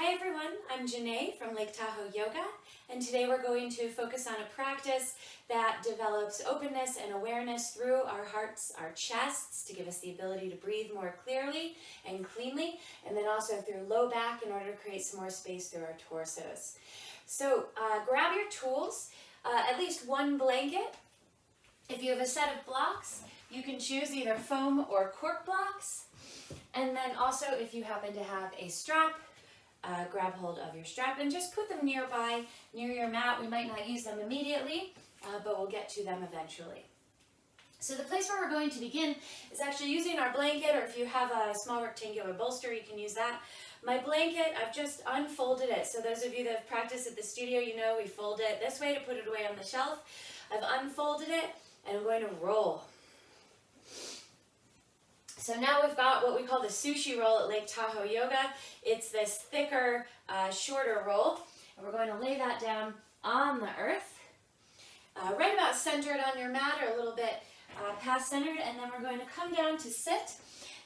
Hi everyone, I'm Jenay from Tahoe Yoga, and today we're going to focus on a practice that develops openness and awareness through our hearts, our chests, to give us the ability to breathe more clearly and cleanly, and then also through low back in order to create some more space through our torsos. So grab your tools, at least one blanket. If you have a set of blocks, you can choose either foam or cork blocks, and then also if you happen to have a strap, grab hold of your strap and just put them nearby, near your mat. We might not use them immediately, but we'll get to them eventually. So the place where we're going to begin is actually using our blanket, or if you have a small rectangular bolster, you can use that. My blanket, I've just unfolded it. So those of you that have practiced at the studio, you know we fold it this way to put it away on the shelf. I've unfolded it and I'm going to roll. So now we've got what we call the sushi roll at Lake Tahoe Yoga. It's this thicker, shorter roll. And we're going to lay that down on the earth, right about centered on your mat, or a little bit past centered. And then we're going to come down to sit.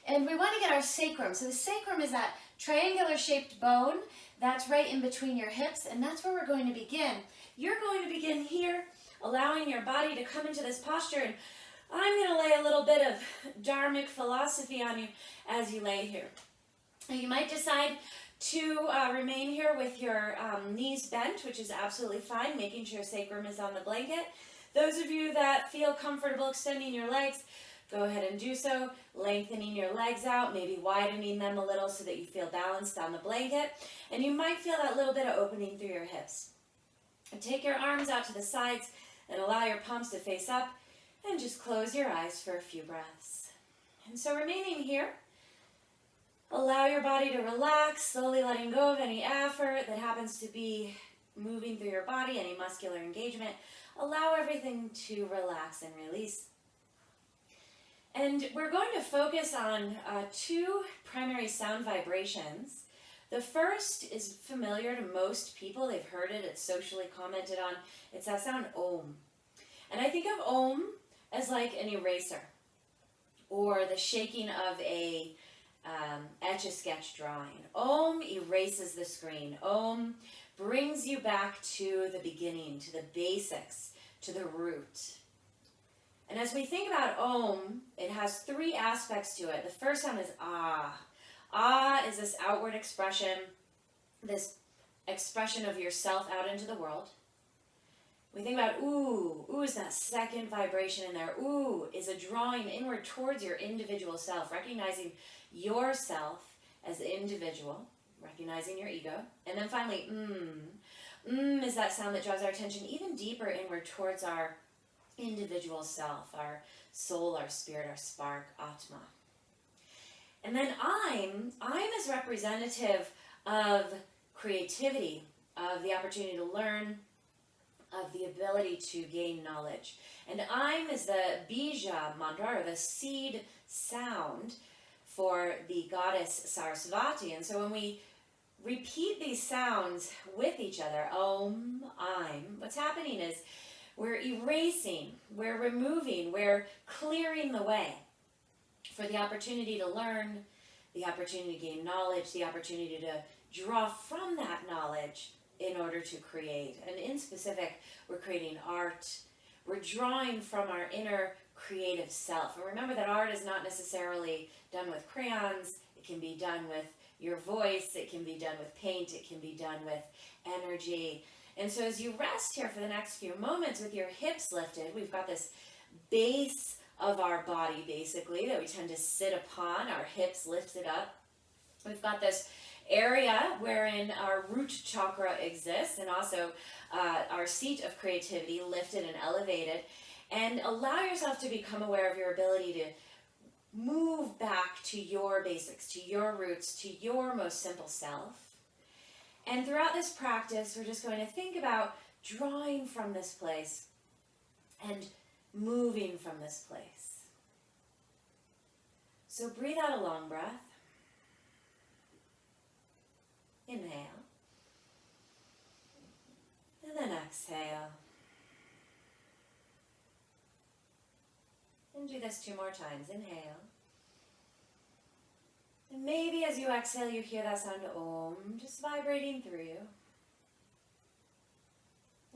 And we want to get our sacrum. So the sacrum is that triangular shaped bone that's right in between your hips. And that's where we're going to begin. You're going to begin here, allowing your body to come into this posture. And I'm going to lay a little bit of dharmic philosophy on you as you lay here. You might decide to remain here with your knees bent, which is absolutely fine, making sure sacrum is on the blanket. Those of you that feel comfortable extending your legs, go ahead and do so, lengthening your legs out, maybe widening them a little so that you feel balanced on the blanket. And you might feel that little bit of opening through your hips. And take your arms out to the sides and allow your palms to face up. And just close your eyes for a few breaths. And so remaining here, allow your body to relax, slowly letting go of any effort that happens to be moving through your body, any muscular engagement. Allow everything to relax and release. And we're going to focus on two primary sound vibrations. The first is familiar to most people. They've heard it. It's socially commented on. It's that sound Om. And I think of Om as like an eraser, or the shaking of a Etch-a-Sketch drawing. Om erases the screen. Om brings you back to the beginning, to the basics, to the root. And as we think about Om, it has three aspects to it. The first one is Ah. Ah is this outward expression, this expression of yourself out into the world. We think about Ooh. Ooh is that second vibration in there. Ooh is a drawing inward towards your individual self, recognizing yourself as the individual, recognizing your ego. And then finally, is that sound that draws our attention even deeper inward towards our individual self, our soul, our spirit, our spark, Atma. And then I'm is representative of creativity, of the opportunity to learn, of the ability to gain knowledge. And I'm is the bija mantra, or the seed sound for the goddess Sarasvati. And so when we repeat these sounds with each other, Om, I'm, what's happening is we're erasing, we're removing, we're clearing the way for the opportunity to learn, the opportunity to gain knowledge, the opportunity to draw from that knowledge in order to create. And in specific, we're creating art. We're drawing from our inner creative self. And remember that art is not necessarily done with crayons. It can be done with your voice. It can be done with paint. It can be done with energy. And so as you rest here for the next few moments with your hips lifted, we've got this base of our body, basically, that we tend to sit upon, our hips lifted up. We've got this area wherein our root chakra exists, and also our seat of creativity lifted and elevated. And allow yourself to become aware of your ability to move back to your basics, to your roots, to your most simple self. And throughout this practice, we're just going to think about drawing from this place and moving from this place. So breathe out a long breath. Inhale. And then exhale. And do this 2 more times. Inhale. And maybe as you exhale, you hear that sound Om just vibrating through you.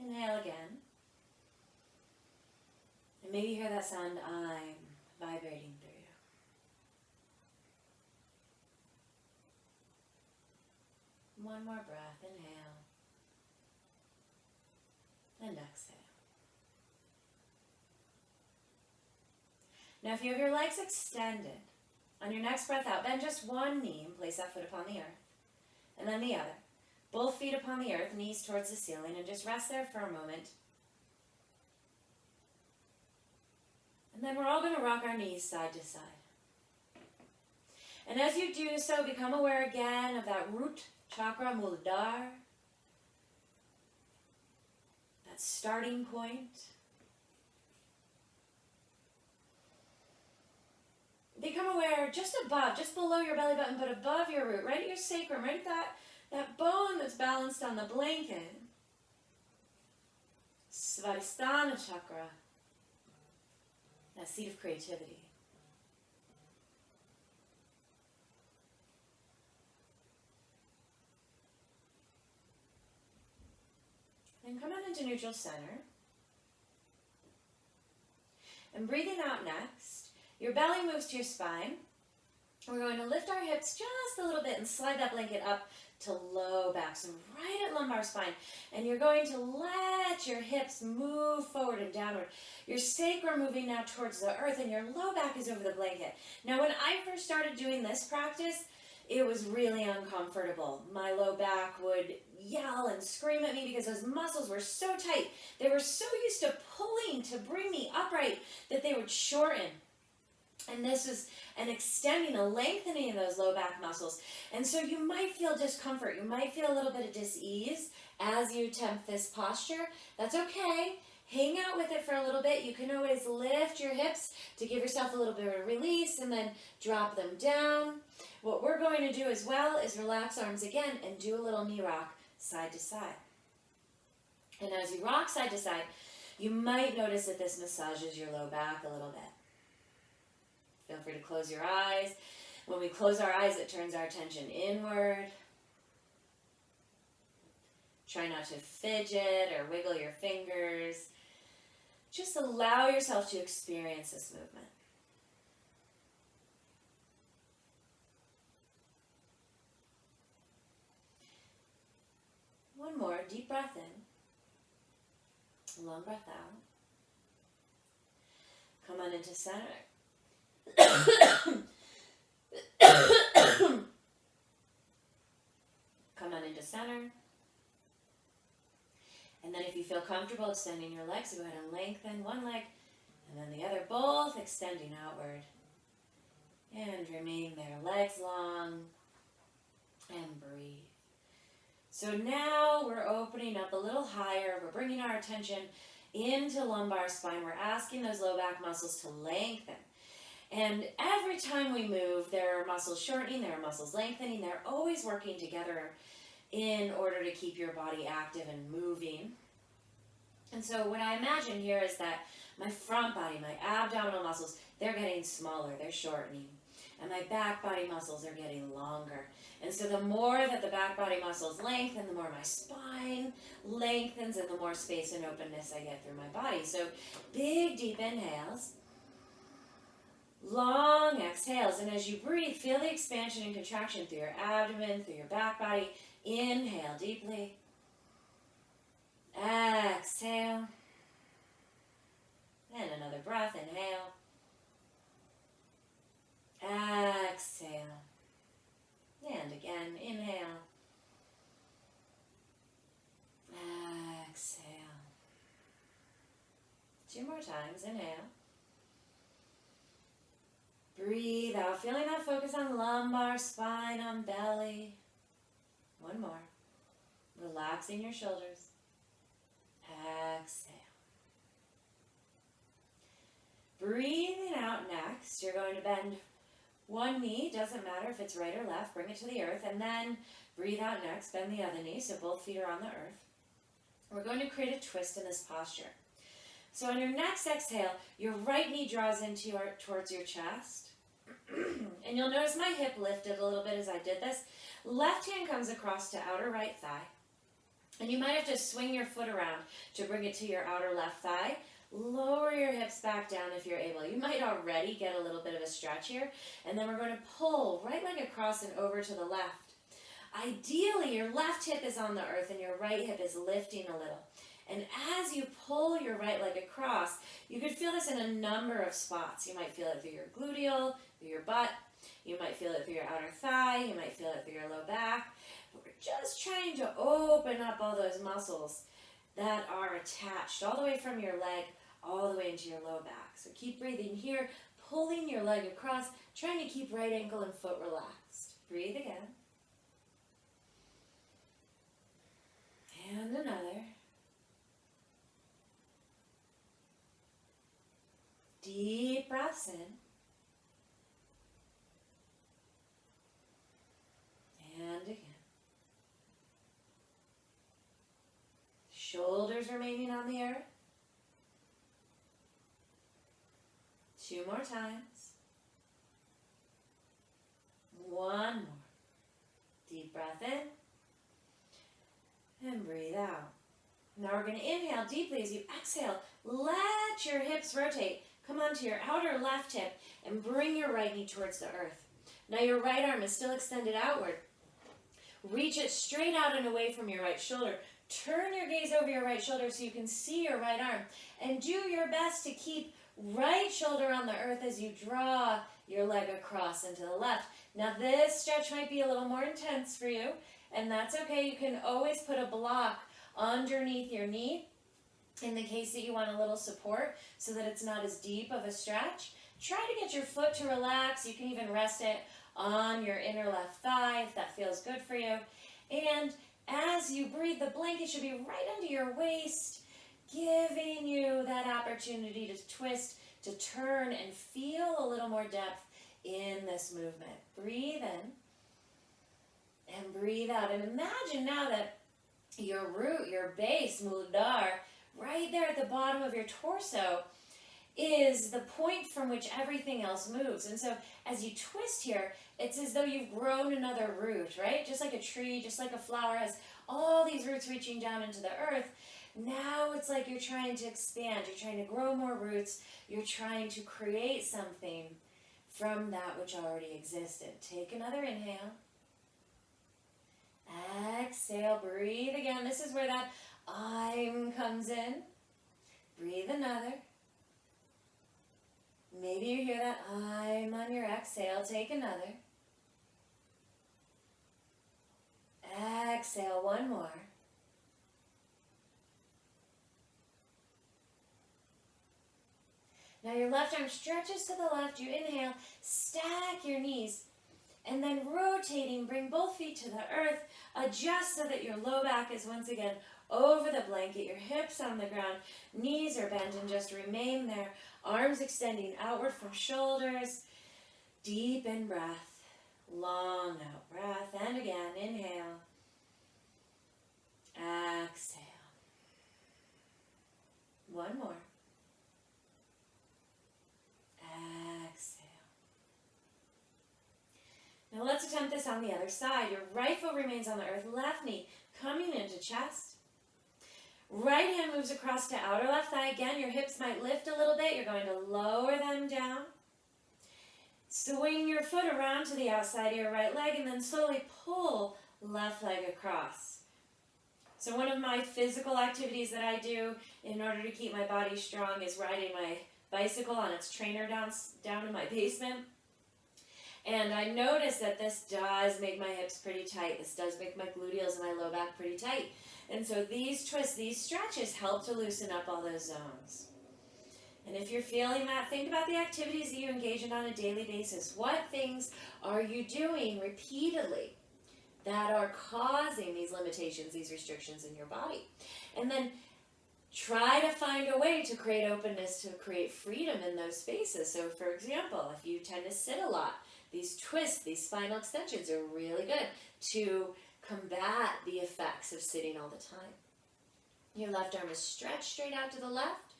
Inhale again. And maybe you hear that sound I'm vibrating through you. One more breath. Inhale. And exhale. Now if you have your legs extended, on your next breath out, bend just one knee and place that foot upon the earth. And then the other. Both feet upon the earth, knees towards the ceiling, and just rest there for a moment. And then we're all going to rock our knees side to side. And as you do so, become aware again of that root chakra, Muladhara. That starting point. Become aware just above, just below your belly button, but above your root, right at your sacrum, right at that bone that's balanced on the blanket. Svadhisthana chakra, that seat of creativity. Then come on into neutral center. And breathing out next, your belly moves to your spine. We're going to lift our hips just a little bit and slide that blanket up to low back, so right at lumbar spine. And you're going to let your hips move forward and downward. Your sacrum moving now towards the earth, and your low back is over the blanket. Now, when I first started doing this practice, it was really uncomfortable. My low back would yell and scream at me because those muscles were so tight. They were so used to pulling to bring me upright that they would shorten. And this is an extending, a lengthening of those low back muscles. And so you might feel discomfort. You might feel a little bit of dis-ease as you attempt this posture. That's okay. Hang out with it for a little bit. You can always lift your hips to give yourself a little bit of release and then drop them down. What we're going to do as well is relax arms again and do a little knee rock side to side. And as you rock side to side, you might notice that this massages your low back a little bit. Feel free to close your eyes. When we close our eyes, it turns our attention inward. Try not to fidget or wiggle your fingers. Just allow yourself to experience this movement. One more, deep breath in. Long breath out. Come on into center. Come on into center. And then if you feel comfortable extending your legs, go ahead and lengthen one leg and then the other, both extending outward. And remain there, legs long, and breathe. So now we're opening up a little higher. We're bringing our attention into lumbar spine. We're asking those low back muscles to lengthen. And every time we move, there are muscles shortening, there are muscles lengthening. They're always working together in order to keep your body active and moving. And so what I imagine here is that my front body, my abdominal muscles, they're getting smaller, they're shortening. And my back body muscles are getting longer. And so the more that the back body muscles lengthen, the more my spine lengthens and the more space and openness I get through my body. So big, deep inhales. Long exhales, and as you breathe, feel the expansion and contraction through your abdomen, through your back body. Inhale deeply. Exhale. And another breath. Inhale. Exhale. And again, inhale. Exhale. 2 more times. Inhale. Breathe out, feeling that focus on lumbar, spine, on belly. 1 more. Relaxing your shoulders. Exhale. Breathing out next, you're going to bend one knee, doesn't matter if it's right or left, bring it to the earth, and then breathe out next, bend the other knee so both feet are on the earth. We're going to create a twist in this posture. So on your next exhale, your right knee draws into towards your chest. And you'll notice my hip lifted a little bit as I did this. Left hand comes across to outer right thigh. And you might have to swing your foot around to bring it to your outer left thigh. Lower your hips back down if you're able. You might already get a little bit of a stretch here. And then we're going to pull right leg across and over to the left. Ideally, your left hip is on the earth and your right hip is lifting a little. And as you pull your right leg across, you could feel this in a number of spots. You might feel it through your gluteal, through your butt. You might feel it through your outer thigh. You might feel it through your low back. But we're just trying to open up all those muscles that are attached all the way from your leg all the way into your low back. So keep breathing here, pulling your leg across, trying to keep right ankle and foot relaxed. Breathe again. And another. Deep breaths in. And again. Shoulders remaining on the earth. 2 more times. 1 more. Deep breath in. And breathe out. Now we're going to inhale deeply as you exhale. Let your hips rotate. Come onto your outer left hip and bring your right knee towards the earth. Now your right arm is still extended outward. Reach it straight out and away from your right shoulder. Turn your gaze over your right shoulder so you can see your right arm. And do your best to keep right shoulder on the earth as you draw your leg across into the left. Now this stretch might be a little more intense for you, and that's okay. You can always put a block underneath your knee in the case that you want a little support so that it's not as deep of a stretch. Try to get your foot to relax. You can even rest it on your inner left thigh if that feels good for you. And as you breathe, the blanket should be right under your waist, giving you that opportunity to twist, to turn, and feel a little more depth in this movement. Breathe in and breathe out. And imagine now that your root, your base, Muladhara, right there at the bottom of your torso is the point from which everything else moves. And so as you twist here, it's as though you've grown another root, right? Just like a tree, just like a flower has all these roots reaching down into the earth. Now it's like you're trying to expand. You're trying to grow more roots. You're trying to create something from that which already existed. Take another inhale. Exhale, breathe again. This is where that I'm comes in. Breathe another. Maybe you hear that I'm on your exhale. Take another. Exhale, 1 more. Now your left arm stretches to the left. You inhale, stack your knees, and then rotating, bring both feet to the earth. Adjust so that your low back is once again over the blanket, your hips on the ground, knees are bent, and just remain there. Arms extending outward from shoulders. Deep in breath, long out breath, and again, inhale. Exhale. 1 more. Exhale. Now let's attempt this on the other side. Your right foot remains on the earth, left knee coming into chest. Right hand moves across to outer left thigh. Again, your hips might lift a little bit. You're going to lower them down. Swing your foot around to the outside of your right leg and then slowly pull left leg across. So one of my physical activities that I do in order to keep my body strong is riding my bicycle on its trainer down in my basement. And I notice that this does make my hips pretty tight. This does make my gluteals and my low back pretty tight. And so these twists, these stretches help to loosen up all those zones. And if you're feeling that, think about the activities that you engage in on a daily basis. What things are you doing repeatedly that are causing these limitations, these restrictions in your body? And then try to find a way to create openness, to create freedom in those spaces. So for example, if you tend to sit a lot, these twists, these spinal extensions are really good to combat the effects of sitting all the time. Your left arm is stretched straight out to the left.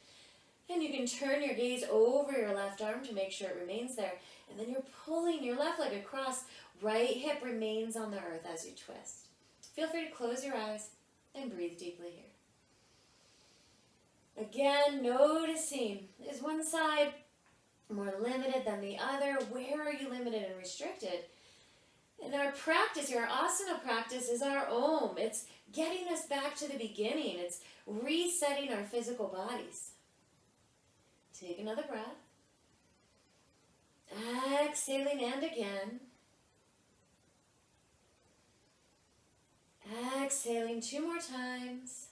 And you can turn your gaze over your left arm to make sure it remains there. And then you're pulling your left leg across. Right hip remains on the earth as you twist. Feel free to close your eyes and breathe deeply here. Again, noticing, is one side more limited than the other? Where are you limited and restricted? And our practice, our asana practice, is our Om. It's getting us back to the beginning. It's resetting our physical bodies. Take another breath. Exhaling and again. Exhaling 2 more times.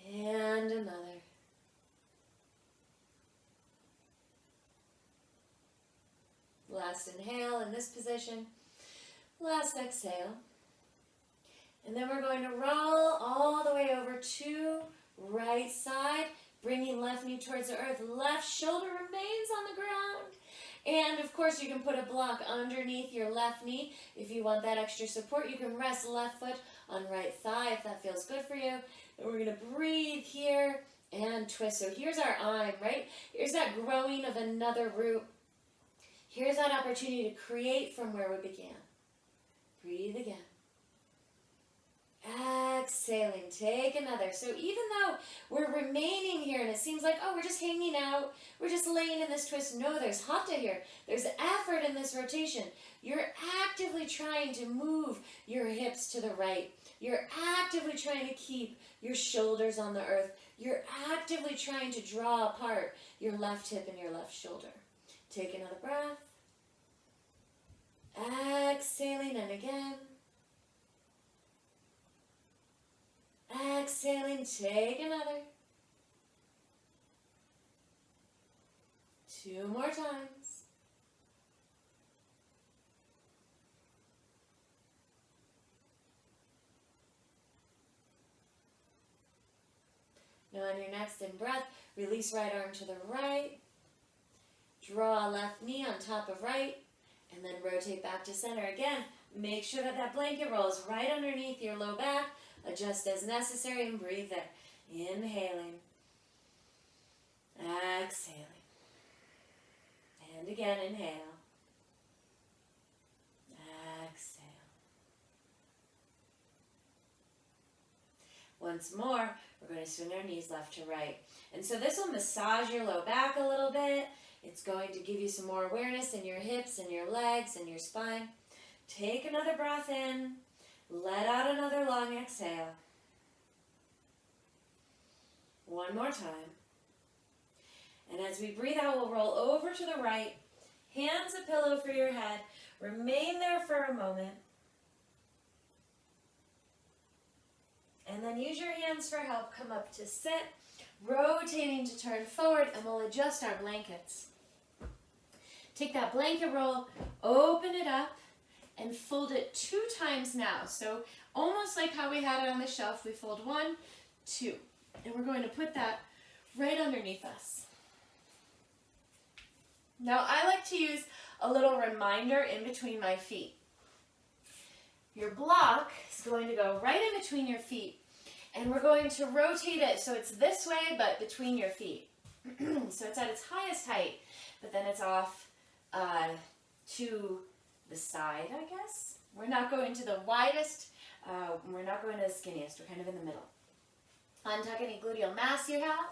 And another. Last inhale in this position. Last exhale. And then we're going to roll all the way over to right side, bringing left knee towards the earth. Left shoulder remains on the ground. And of course you can put a block underneath your left knee. If you want that extra support, you can rest left foot on right thigh if that feels good for you. And we're going to breathe here and twist. So here's our I'm, right? Here's that growing of another root. Here's that opportunity to create from where we began. Breathe again. Exhaling, take another. So even though we're remaining here and it seems like, oh, we're just hanging out, we're just laying in this twist. No, there's hatha here. There's effort in this rotation. You're actively trying to move your hips to the right. You're actively trying to keep your shoulders on the earth. You're actively trying to draw apart your left hip and your left shoulder. Take another breath. Exhaling and again. Exhaling, take another. 2 more times. Now on your next in-breath, release right arm to the right. Draw left knee on top of right. And then rotate back to center again. Make sure that that blanket rolls right underneath your low back. Adjust as necessary and breathe there. Inhaling. Exhaling. And again, inhale. Exhale. Once more, we're going to swing our knees left to right. And so this will massage your low back a little bit. It's going to give you some more awareness in your hips and your legs and your spine. Take another breath in. Let out another long exhale. One more time. And as we breathe out, we'll roll over to the right. Hands a pillow for your head. Remain there for a moment. And then use your hands for help. Come up to sit. Rotating to turn forward, and we'll adjust our blankets. Take that blanket roll, open it up, and fold it 2 times now. So almost like how we had it on the shelf, we fold 1, 2. And we're going to put that right underneath us. Now I like to use a little reminder in between my feet. Your block is going to go right in between your feet. And we're going to rotate it so it's this way, but between your feet. So it's at its highest height, but then it's off to the side, I guess. We're not going to the widest, we're not going to the skinniest, we're kind of in the middle. Untuck any gluteal mass you have.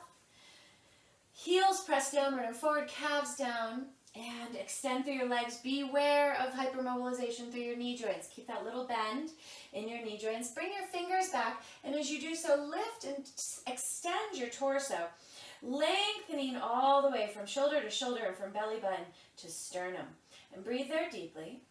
Heels press downward and forward, calves down, and extend through your legs. Beware of hypermobilization through your knee joints. Keep that little bend in your knee joints. Bring your fingers back, and as you do so, lift and extend your torso, lengthening all the way from shoulder to shoulder and from belly button to sternum. And breathe there deeply.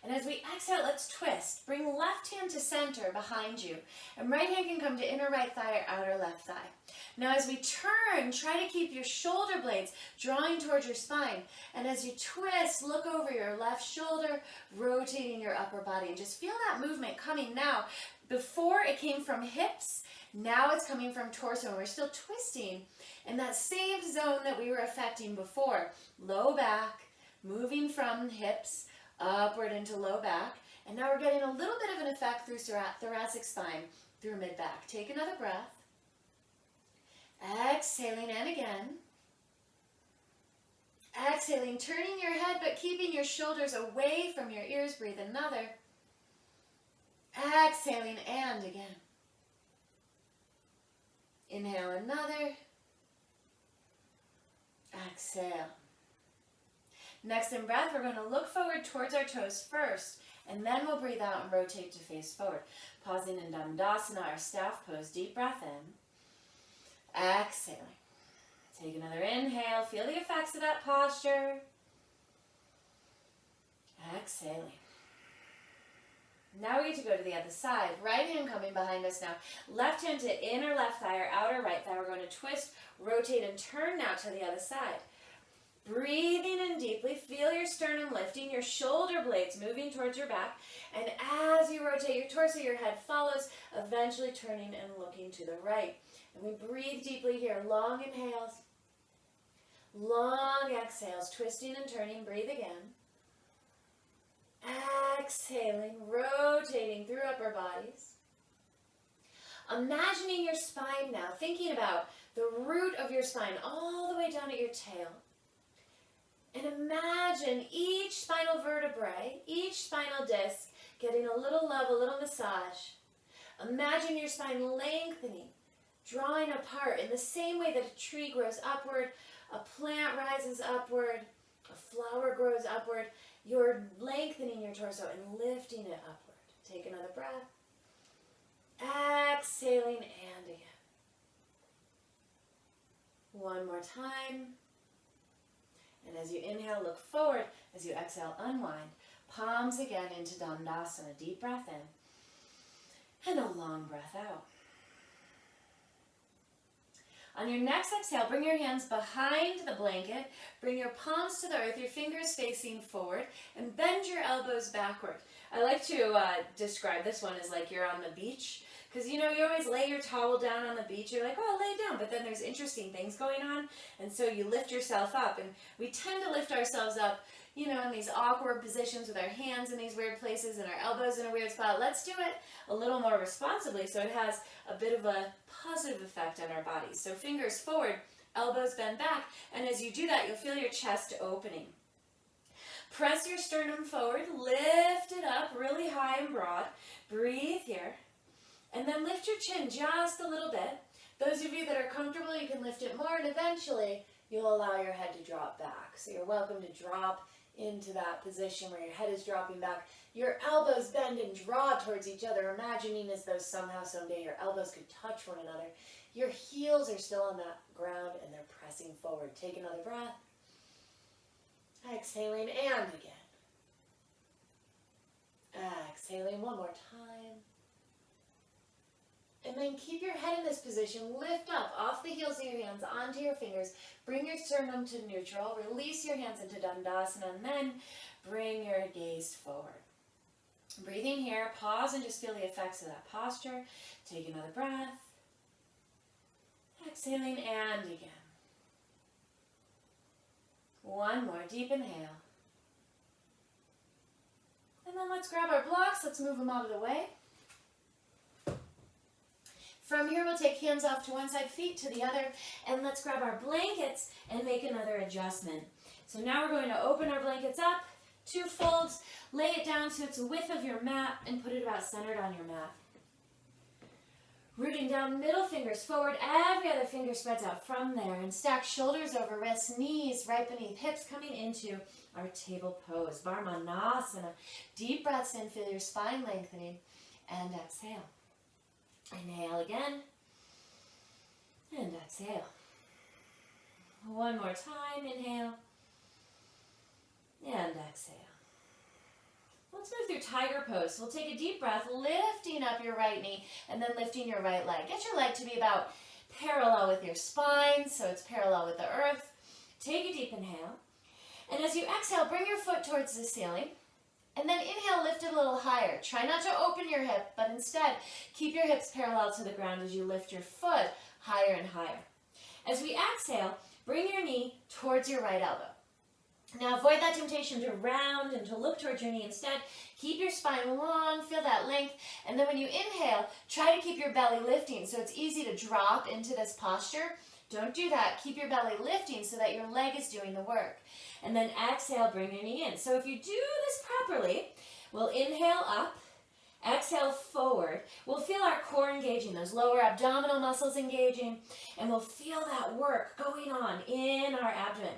And as we exhale, let's twist. Bring left hand to center behind you. And right hand can come to inner right thigh or outer left thigh. Now as we turn, try to keep your shoulder blades drawing towards your spine. And as you twist, look over your left shoulder, rotating your upper body. And just feel that movement coming now. Before it came from hips, now it's coming from torso. And we're still twisting in that same zone that we were affecting before. Low back, moving from hips, upward into low back. And now we're getting a little bit of an effect through thoracic spine, through mid-back. Take another breath. Exhaling, and again. Exhaling, turning your head but keeping your shoulders away from your ears. Breathe another. Exhaling, and again. Inhale another. Exhale. Next in breath, we're going to look forward towards our toes first, and then we'll breathe out and rotate to face forward. Pausing in Dandasana, our staff pose. Deep breath in. Exhaling. Take another inhale. Feel the effects of that posture. Exhaling. Now we get to go to the other side. Right hand coming behind us now. Left hand to inner left thigh or outer right thigh. We're going to twist, rotate, and turn now to the other side. Breathing in deeply. Feel your sternum lifting, your shoulder blades moving towards your back. And as you rotate your torso, your head follows, eventually turning and looking to the right. And we breathe deeply here. Long inhales. Long exhales. Twisting and turning. Breathe again. Exhaling, rotating through upper bodies. Imagining your spine now, thinking about the root of your spine all the way down at your tail. And imagine each spinal vertebrae, each spinal disc getting a little love, a little massage. Imagine your spine lengthening, drawing apart in the same way that a tree grows upward, a plant rises upward, a flower grows upward. You're lengthening your torso and lifting it upward. Take another breath. Exhaling, and again. One more time. And as you inhale, look forward. As you exhale, unwind. Palms again into Dandasana. Deep breath in. And a long breath out. On your next exhale, bring your hands behind the blanket. Bring your palms to the earth, your fingers facing forward, and bend your elbows backward. I like to describe this one as like you're on the beach. Because, you know, you always lay your towel down on the beach. You're like, oh, I'll lay down. But then there's interesting things going on. And so you lift yourself up. And we tend to lift ourselves up, you know, in these awkward positions with our hands in these weird places and our elbows in a weird spot. Let's do it a little more responsibly so it has a bit of a positive effect on our bodies. So fingers forward, elbows bend back. And as you do that, you'll feel your chest opening. Press your sternum forward. Lift it up really high and broad. Breathe here. And then lift your chin just a little bit. Those of you that are comfortable, you can lift it more, and eventually you'll allow your head to drop back. So you're welcome to drop into that position where your head is dropping back. Your elbows bend and draw towards each other, imagining as though somehow, someday your elbows could touch one another. Your heels are still on that ground and they're pressing forward. Take another breath. Exhaling, and again. Exhaling one more time. And then keep your head in this position. Lift up off the heels of your hands onto your fingers. Bring your sternum to neutral. Release your hands into Dandasana. And then bring your gaze forward. Breathing here. Pause and just feel the effects of that posture. Take another breath. Exhaling, and again. One more deep inhale. And then let's grab our blocks. Let's move them out of the way. From here, we'll take hands off to one side, feet to the other, and let's grab our blankets and make another adjustment. So now we're going to open our blankets up, 2 folds, lay it down so it's the width of your mat, and put it about centered on your mat. Rooting down, middle fingers forward, every other finger spreads out from there, and stack shoulders over wrists, knees right beneath hips, coming into our table pose, Varmanasana. Deep breaths in, feel your spine lengthening, and exhale. Inhale again, and exhale. One more time, inhale, and exhale. Let's move through tiger pose. So we'll take a deep breath, lifting up your right knee, and then lifting your right leg. Get your leg to be about parallel with your spine, so it's parallel with the earth. Take a deep inhale, and as you exhale, bring your foot towards the ceiling. And then inhale, lift it a little higher. Try not to open your hip, but instead keep your hips parallel to the ground as you lift your foot higher and higher. As we exhale, bring your knee towards your right elbow. Now avoid that temptation to round and to look towards your knee. Instead, keep your spine long, feel that length. And then when you inhale, try to keep your belly lifting so it's easy to drop into this posture. Don't do that. Keep your belly lifting so that your leg is doing the work. And then exhale, bring your knee in. So if you do this properly, we'll inhale up, exhale forward. We'll feel our core engaging, those lower abdominal muscles engaging, and we'll feel that work going on in our abdomen.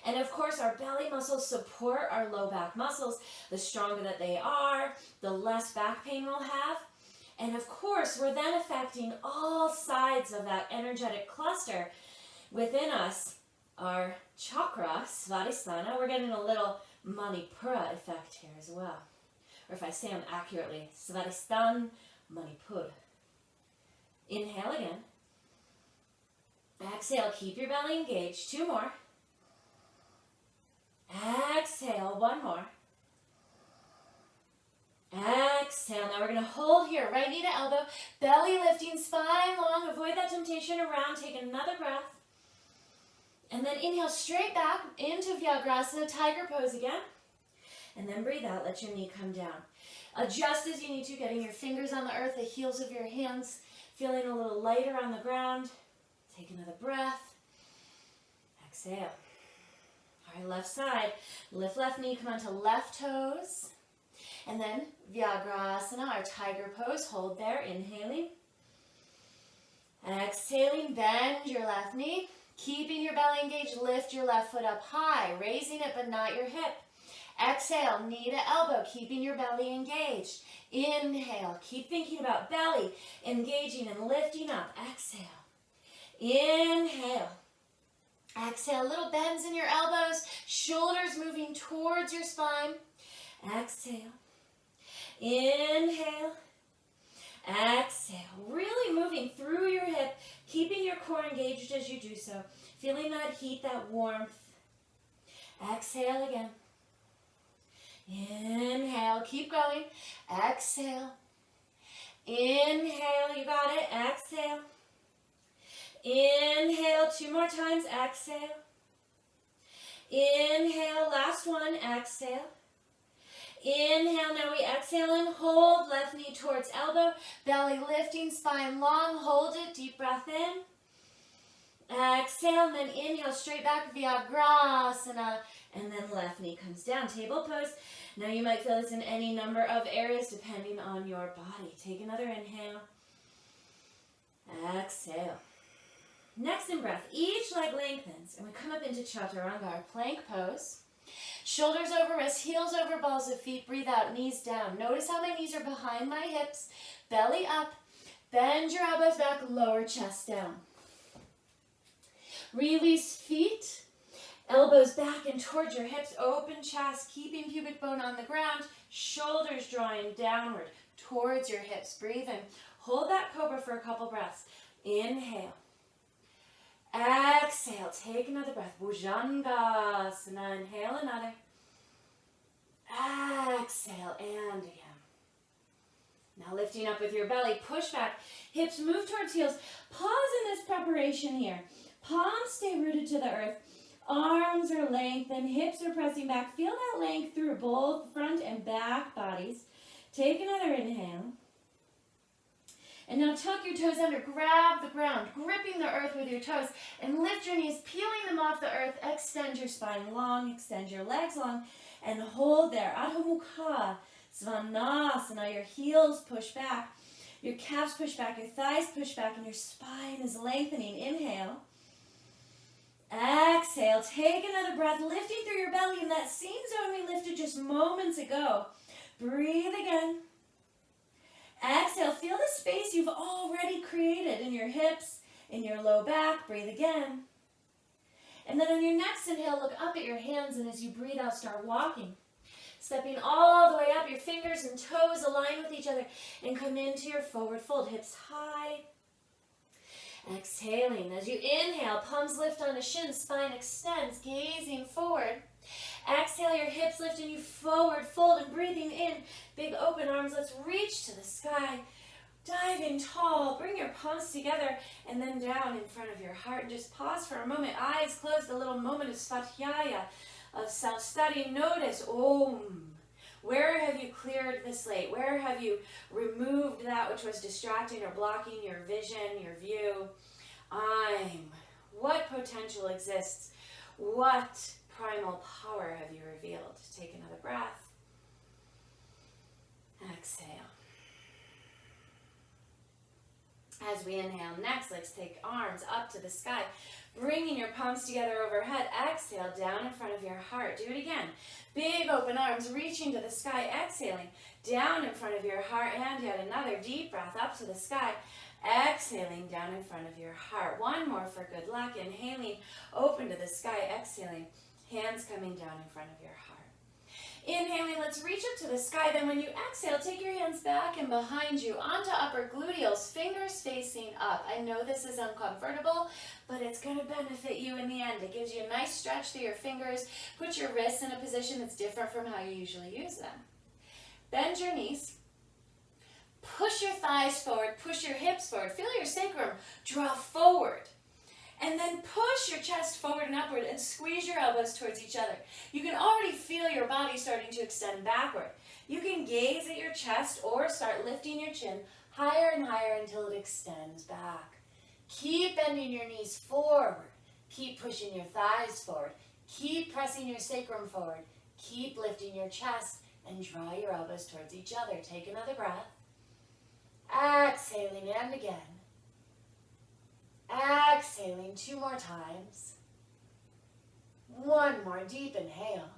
And of course, our belly muscles support our low back muscles. The stronger that they are, the less back pain we'll have. And of course, we're then affecting all sides of that energetic cluster within us, our chakra, Svadhisthana. We're getting a little Manipura effect here as well. Or if I say them accurately, Svadhisthana, Manipur. Inhale again. Exhale, keep your belly engaged. 2 more. Exhale, 1 more. Exhale. Now we're going to hold here. Right knee to elbow. Belly lifting, spine long. Avoid that temptation around. Take another breath. And then inhale straight back into Vyagrasana, tiger pose again. And then breathe out. Let your knee come down. Adjust as you need to, getting your fingers on the earth, the heels of your hands, feeling a little lighter on the ground. Take another breath. Exhale. All right, left side. Lift left knee, come onto left toes. And then Vyagrasana, our tiger pose. Hold there, inhaling. Exhaling, bend your left knee. Keeping your belly engaged, lift your left foot up high, raising it but not your hip. Exhale, knee to elbow, keeping your belly engaged. Inhale, keep thinking about belly, engaging and lifting up. Exhale. Inhale. Exhale, little bends in your elbows, shoulders moving towards your spine. Exhale. Inhale. Exhale. Really moving through your hip, keeping your core engaged as you do so. Feeling that heat, that warmth. Exhale again. Inhale. Keep going. Exhale. Inhale. You got it. Exhale. Inhale. 2 more times. Exhale. Inhale. Last one. Exhale. Inhale, now we exhale and hold, left knee towards elbow, belly lifting, spine long, hold it, deep breath in. Exhale, and then inhale, straight back, Vyagrasana, and then left knee comes down, table pose. Now you might feel this in any number of areas depending on your body. Take another inhale. Exhale. Next in breath, each leg lengthens, and we come up into Chaturanga, our plank pose. Shoulders over wrists, heels over balls of feet. Breathe out, knees down. Notice how my knees are behind my hips. Belly up. Bend your elbows back, lower chest down. Release feet. Elbows back and towards your hips. Open chest, keeping pubic bone on the ground. Shoulders drawing downward towards your hips. Breathe in. Hold that cobra for a couple breaths. Inhale. Exhale, take another breath. Bhujangasana, inhale another. Exhale, and again. Now lifting up with your belly, push back. Hips move towards heels. Pause in this preparation here. Palms stay rooted to the earth. Arms are lengthened, hips are pressing back. Feel that length through both front and back bodies. Take another inhale. And now tuck your toes under, grab the ground, gripping the earth with your toes, and lift your knees, peeling them off the earth. Extend your spine long, extend your legs long, and hold there. Adho Mukha Svanasana. Your heels push back, your calves push back, your thighs push back, and your spine is lengthening. Inhale. Exhale. Take another breath, lifting through your belly in that same zone we lifted just moments ago. Breathe again. Exhale, feel the space you've already created in your hips, in your low back. Breathe again. And then on your next inhale, look up at your hands, and as you breathe out, start walking. Stepping all the way up, your fingers and toes align with each other, and come into your forward fold, hips high. Exhaling, as you inhale, palms lift on the shins, spine extends, gazing forward. Exhale, your hips lift and you forward fold, and breathing in, big open arms. Let's reach to the sky. Dive in tall. Bring your palms together and then down in front of your heart. And just pause for a moment. Eyes closed. A little moment of svadhyaya, of self-study. Notice, Om. Where have you cleared the slate? Where have you removed that which was distracting or blocking your vision, your view? I'm What potential exists? What primal power have you revealed? Take another breath. Exhale. As we inhale, next, let's take arms up to the sky, bringing your palms together overhead. Exhale, down in front of your heart. Do it again. Big open arms reaching to the sky, exhaling, down in front of your heart, and yet another deep breath up to the sky, exhaling, down in front of your heart. One more for good luck. Inhaling, open to the sky, exhaling, hands coming down in front of your heart. Inhaling, let's reach up to the sky. Then when you exhale, take your hands back and behind you onto upper gluteals, fingers facing up. I know this is uncomfortable, but it's going to benefit you in the end. It gives you a nice stretch through your fingers. Put your wrists in a position that's different from how you usually use them. Bend your knees. Push your thighs forward. Push your hips forward. Feel your sacrum draw forward. And then push your chest forward and upward and squeeze your elbows towards each other. You can already feel your body starting to extend backward. You can gaze at your chest or start lifting your chin higher and higher until it extends back. Keep bending your knees forward. Keep pushing your thighs forward. Keep pressing your sacrum forward. Keep lifting your chest and draw your elbows towards each other. Take another breath. Exhaling and again. Exhaling 2 more times. 1 more deep inhale.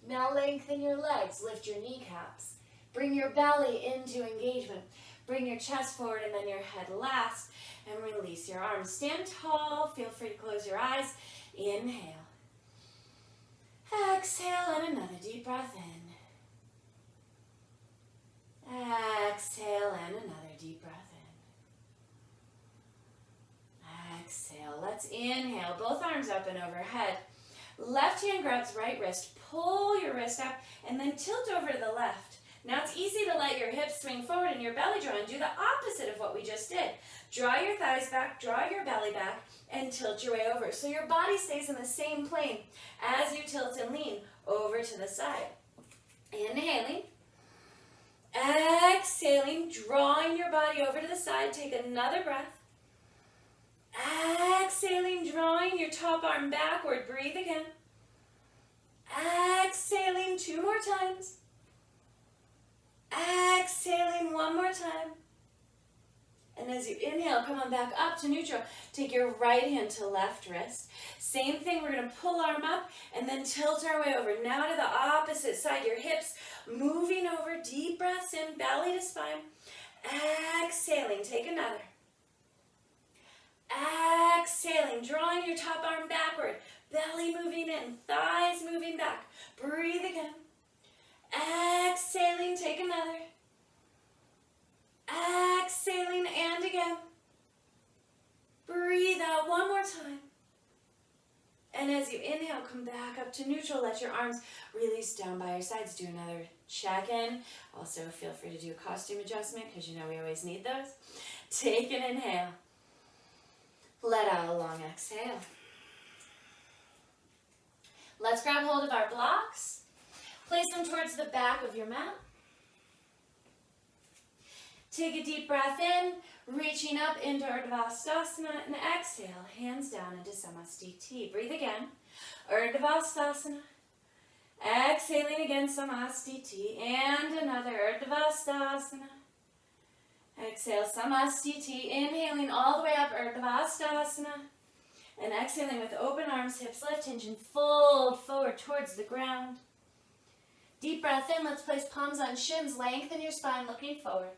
Now lengthen your legs, lift your kneecaps. Bring your belly into engagement. Bring your chest forward and then your head last. And release your arms. Stand tall. Feel free to close your eyes. Inhale. Exhale and another deep breath in. Exhale and another deep breath in. Exhale. Let's inhale. Both arms up and overhead. Left hand grabs right wrist. Pull your wrist up and then tilt over to the left. Now it's easy to let your hips swing forward and your belly draw and do the opposite of what we just did. Draw your thighs back, draw your belly back, and tilt your way over. So your body stays in the same plane as you tilt and lean over to the side. Inhaling. Exhaling, drawing your body over to the side. Take another breath. Exhaling, drawing your top arm backward. Breathe again. Exhaling 2 more times. Exhaling 1 more time. And as you inhale, come on back up to neutral. Take your right hand to left wrist. Same thing, we're going to pull arm up and then tilt our way over. Now to the opposite side, your hips moving over. Deep breaths in, belly to spine. Exhaling, take another. Exhaling, drawing your top arm backward. Belly moving in, thighs moving back. Breathe again. Exhaling, take another. Exhaling and again. Breathe out 1 more time. And as you inhale, come back up to neutral. Let your arms release down by your sides. Do another check-in. Also, feel free to do a costume adjustment because you know we always need those. Take an inhale. Let out a long exhale. Let's grab hold of our blocks. Place them towards the back of your mat. Take a deep breath in, reaching up into Urdhvastasana, and exhale, hands down into Samastiti. Breathe again. Urdhvastasana. Exhaling again, Samastiti, and another Urdhvastasana. Exhale, Samastiti. Inhaling all the way up, Urdhvastasana. And exhaling with open arms, hips lift, hinge and fold forward towards the ground. Deep breath in. Let's place palms on shins. Lengthen your spine, looking forward.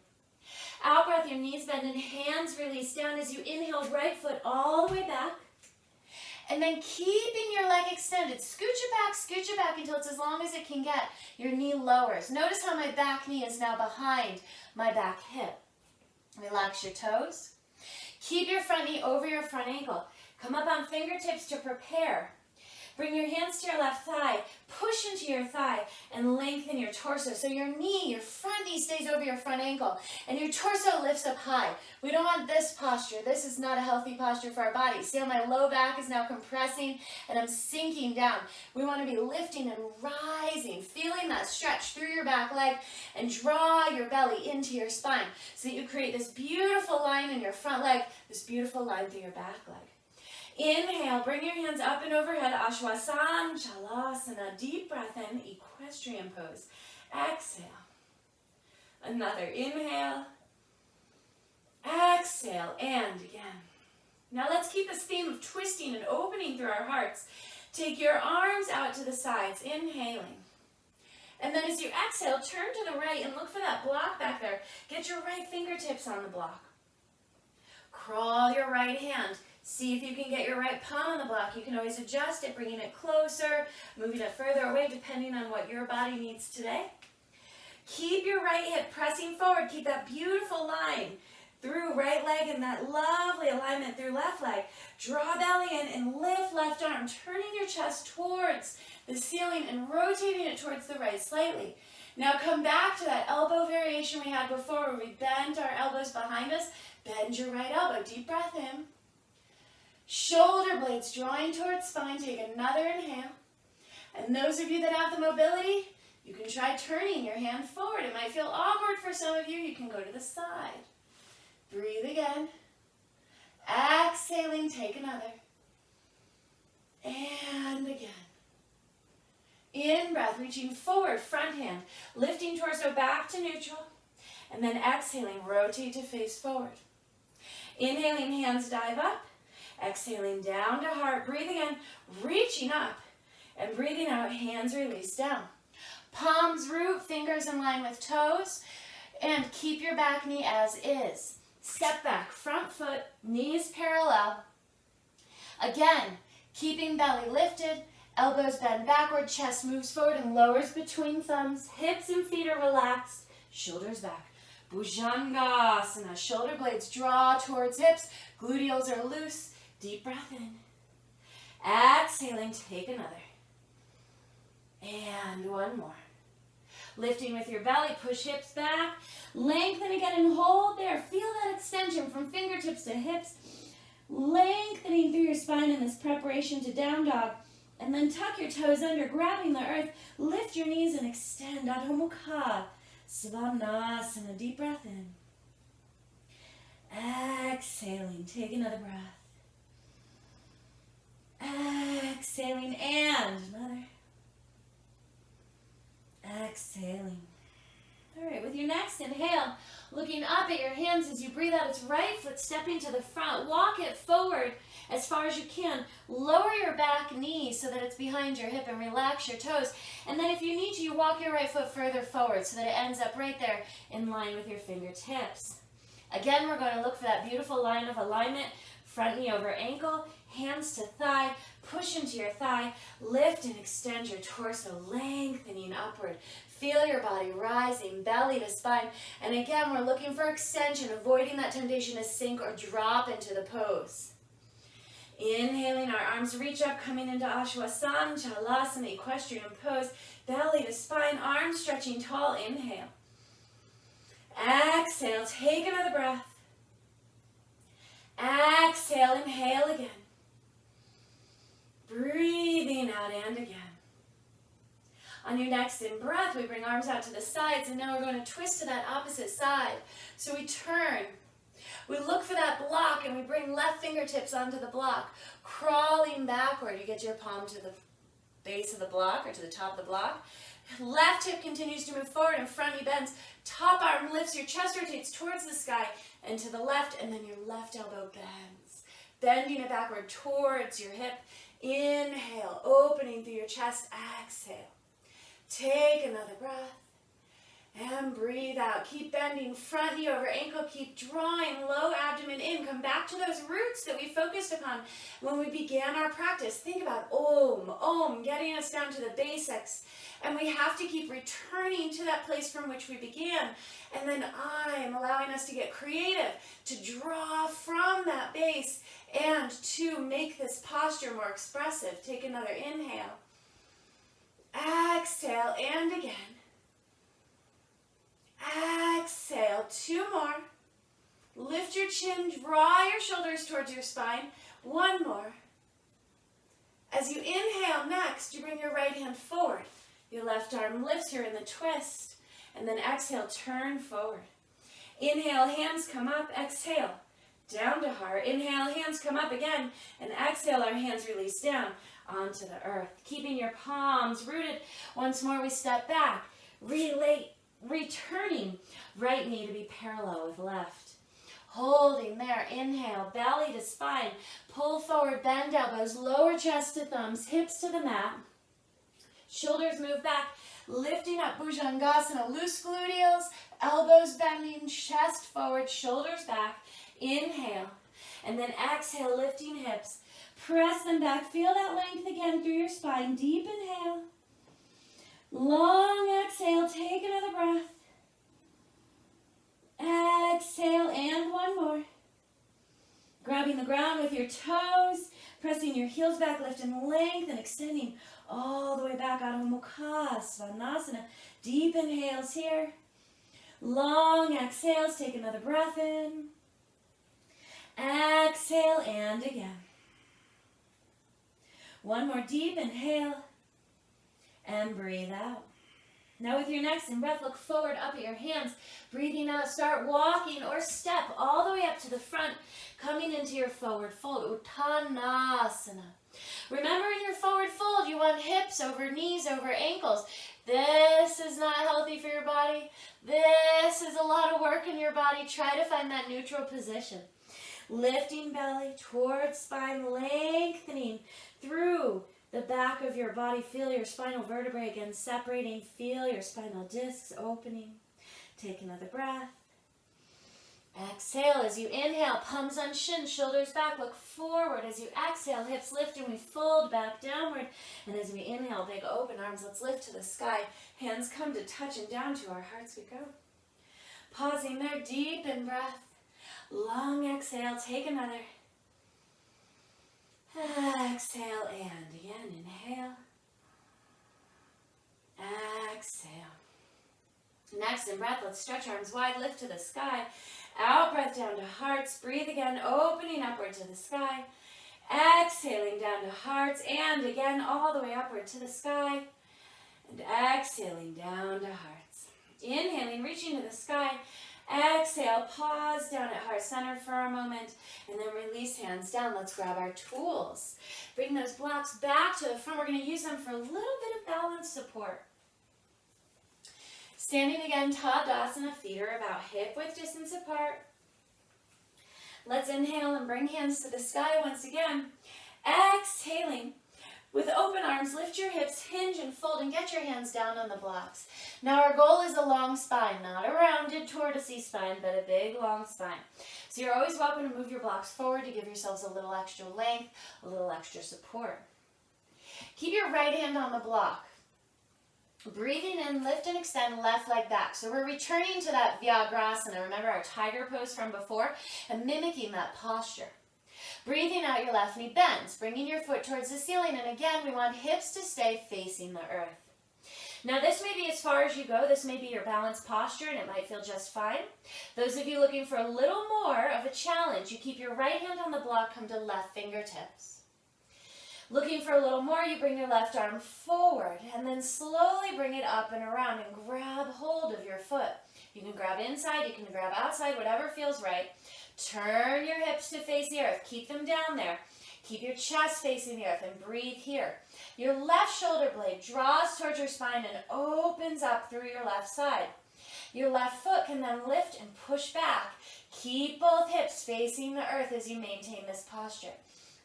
Out breath, your knees bend and hands release down as you inhale, right foot all the way back. And then keeping your leg extended, scooch it back until it's as long as it can get. Your knee lowers. Notice how my back knee is now behind my back hip. Relax your toes. Keep your front knee over your front ankle. Come up on fingertips to prepare. Bring your hands to your left thigh. Push into your thigh and lengthen your torso. So your knee, your front knee stays over your front ankle and your torso lifts up high. We don't want this posture. This is not a healthy posture for our body. See how my low back is now compressing and I'm sinking down. We want to be lifting and rising, feeling that stretch through your back leg and draw your belly into your spine so that you create this beautiful line in your front leg, this beautiful line through your back leg. Inhale, bring your hands up and overhead, Ashwasana, Chalasana, deep breath in, equestrian pose. Exhale. Another inhale. Exhale, and again. Now let's keep this theme of twisting and opening through our hearts. Take your arms out to the sides, inhaling. And then as you exhale, turn to the right and look for that block back there. Get your right fingertips on the block. Crawl your right hand. See if you can get your right palm on the block. You can always adjust it, bringing it closer, moving it further away, depending on what your body needs today. Keep your right hip pressing forward. Keep that beautiful line through right leg and that lovely alignment through left leg. Draw belly in and lift left arm, turning your chest towards the ceiling and rotating it towards the right slightly. Now come back to that elbow variation we had before where we bent our elbows behind us. Bend your right elbow. Deep breath in. Shoulder blades drawing towards spine. Take another inhale. And those of you that have the mobility, you can try turning your hand forward. It might feel awkward for some of you. You can go to the side. Breathe again. Exhaling, take another. And again. In breath, reaching forward, front hand, lifting torso back to neutral. And then exhaling, rotate to face forward. Inhaling, hands dive up. Exhaling down to heart. Breathe again, reaching up. And breathing out, hands release down. Palms root, fingers in line with toes. And keep your back knee as is. Step back, front foot, knees parallel. Again, keeping belly lifted, elbows bend backward, chest moves forward and lowers between thumbs. Hips and feet are relaxed, shoulders back. Bhujangasana, shoulder blades draw towards hips, gluteals are loose. Deep breath in. Exhaling, take another. And one more. Lifting with your belly, push hips back. Lengthen again and hold there. Feel that extension from fingertips to hips. Lengthening through your spine in this preparation to down dog. And then tuck your toes under, grabbing the earth. Lift your knees and extend. Adho Mukha. Svanasana. Deep breath in. Exhaling. Take another breath. Exhaling and another. Exhaling. All right, with your next inhale, looking up at your hands as you breathe out, it's right foot stepping to the front. Walk it forward as far as you can. Lower your back knee so that it's behind your hip and relax your toes. And then if you need to, you walk your right foot further forward so that it ends up right there in line with your fingertips. Again, we're going to look for that beautiful line of alignment. Front knee over ankle, hands to thigh, push into your thigh, lift and extend your torso, lengthening upward. Feel your body rising, belly to spine. And again, we're looking for extension, avoiding that temptation to sink or drop into the pose. Inhaling, our arms reach up, coming into Ashwasana, Chalasana, equestrian pose. Belly to spine, arms stretching tall. Inhale. Exhale, take another breath. Exhale, inhale again. Breathing out and again. On your next in-breath, we bring arms out to the sides, and now we're going to twist to that opposite side. So we turn. We look for that block, and we bring left fingertips onto the block. Crawling backward, you get your palm to the base of the block, or to the top of the block. Left hip continues to move forward, and front knee bends. Top arm lifts, your chest rotates towards the sky, and to the left, and then your left elbow bends. Bending it backward towards your hip. Inhale, opening through your chest. Exhale. Take another breath. And breathe out. Keep bending front knee over ankle. Keep drawing low abdomen in. Come back to those roots that we focused upon when we began our practice. Think about Om, getting us down to the basics. And we have to keep returning to that place from which we began. And then I'm allowing us to get creative, to draw from that base and to make this posture more expressive. Take another inhale. Exhale, and again. Exhale, 2 more. Lift your chin, draw your shoulders towards your spine. 1 more. As you inhale next, you bring your right hand forward. Your left arm lifts here in the twist. And then exhale, turn forward. Inhale, hands come up. Exhale, down to heart. Inhale, hands come up again. And exhale, our hands release down onto the earth. Keeping your palms rooted. Once more, we step back. Returning right knee to be parallel with left. Holding there. Inhale, belly to spine. Pull forward, bend elbows, lower chest to thumbs, hips to the mat. Shoulders move back. Lifting up Bhujangasana, loose gluteals, elbows bending, chest forward, shoulders back. Inhale. And then exhale, lifting hips. Press them back. Feel that length again through your spine. Deep inhale. Long exhale. Take another breath. Exhale, and 1 more. Grabbing the ground with your toes. Pressing your heels back, lifting length and extending all the way back out of Mukha Svanasana. Deep inhales here. Long exhales. Take another breath in. Exhale, and again. 1 more deep inhale. And breathe out. Now with your next in-breath, look forward up at your hands. Breathing out, start walking or step all the way up to the front, coming into your forward fold, Uttanasana. Remember, in your forward fold, you want hips over knees, over ankles. This is not healthy for your body. This is a lot of work in your body. Try to find that neutral position. Lifting belly towards spine, lengthening through the back of your body. Feel your spinal vertebrae again separating. Feel your spinal discs opening. Take another breath. Exhale as you inhale, palms on shin, shoulders back, look forward. As you exhale, hips lift and we fold back downward. And as we inhale, big open arms, let's lift to the sky. Hands come to touch and down to our hearts we go. Pausing there, deep in breath. Long exhale, take another. Exhale, and again, inhale. Exhale. Next in breath, let's stretch arms wide, lift to the sky. Out breath down to hearts. Breathe again, opening upward to the sky. Exhaling down to hearts, and again, all the way upward to the sky. And exhaling down to hearts. Inhaling, reaching to the sky. Exhale, pause down at heart center for a moment, and then release hands down. Let's grab our tools. Bring those blocks back to the front. We're going to use them for a little bit of balance support. Standing again, Tadasana, feet are about hip width distance apart. Let's inhale and bring hands to the sky once again. Exhaling. With open arms, lift your hips, hinge and fold, and get your hands down on the blocks. Now our goal is a long spine, not a rounded tortoisey spine, but a big long spine. So you're always welcome to move your blocks forward to give yourselves a little extra length, a little extra support. Keep your right hand on the block. Breathing in, lift and extend left leg back. So we're returning to that Vyagrasana. Remember our tiger pose from before, and mimicking that posture. Breathing out, your left knee bends, bringing your foot towards the ceiling. And again, we want hips to stay facing the earth. Now this may be as far as you go. This may be your balanced posture, and it might feel just fine. Those of you looking for a little more of a challenge, you keep your right hand on the block, come to left fingertips. Looking for a little more, you bring your left arm forward, and then slowly bring it up and around and grab hold of your foot. You can grab inside, you can grab outside, whatever feels right. Turn your hips to face the earth. Keep them down there. Keep your chest facing the earth and breathe here. Your left shoulder blade draws towards your spine and opens up through your left side. Your left foot can then lift and push back. Keep both hips facing the earth as you maintain this posture.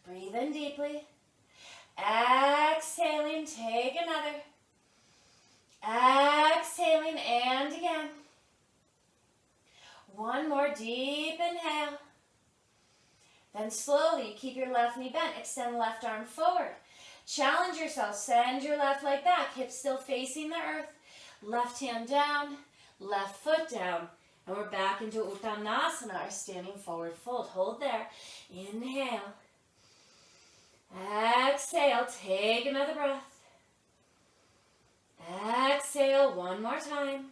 Breathe in deeply. Exhaling, take another. Exhaling, and again. then slowly keep your left knee bent. Extend the left arm forward. Challenge yourself. Send your left leg back. Hips still facing the earth. Left hand down. Left foot down. And we're back into Uttanasana, our standing forward fold. Hold there. Inhale. Exhale. Take another breath. Exhale. One more time.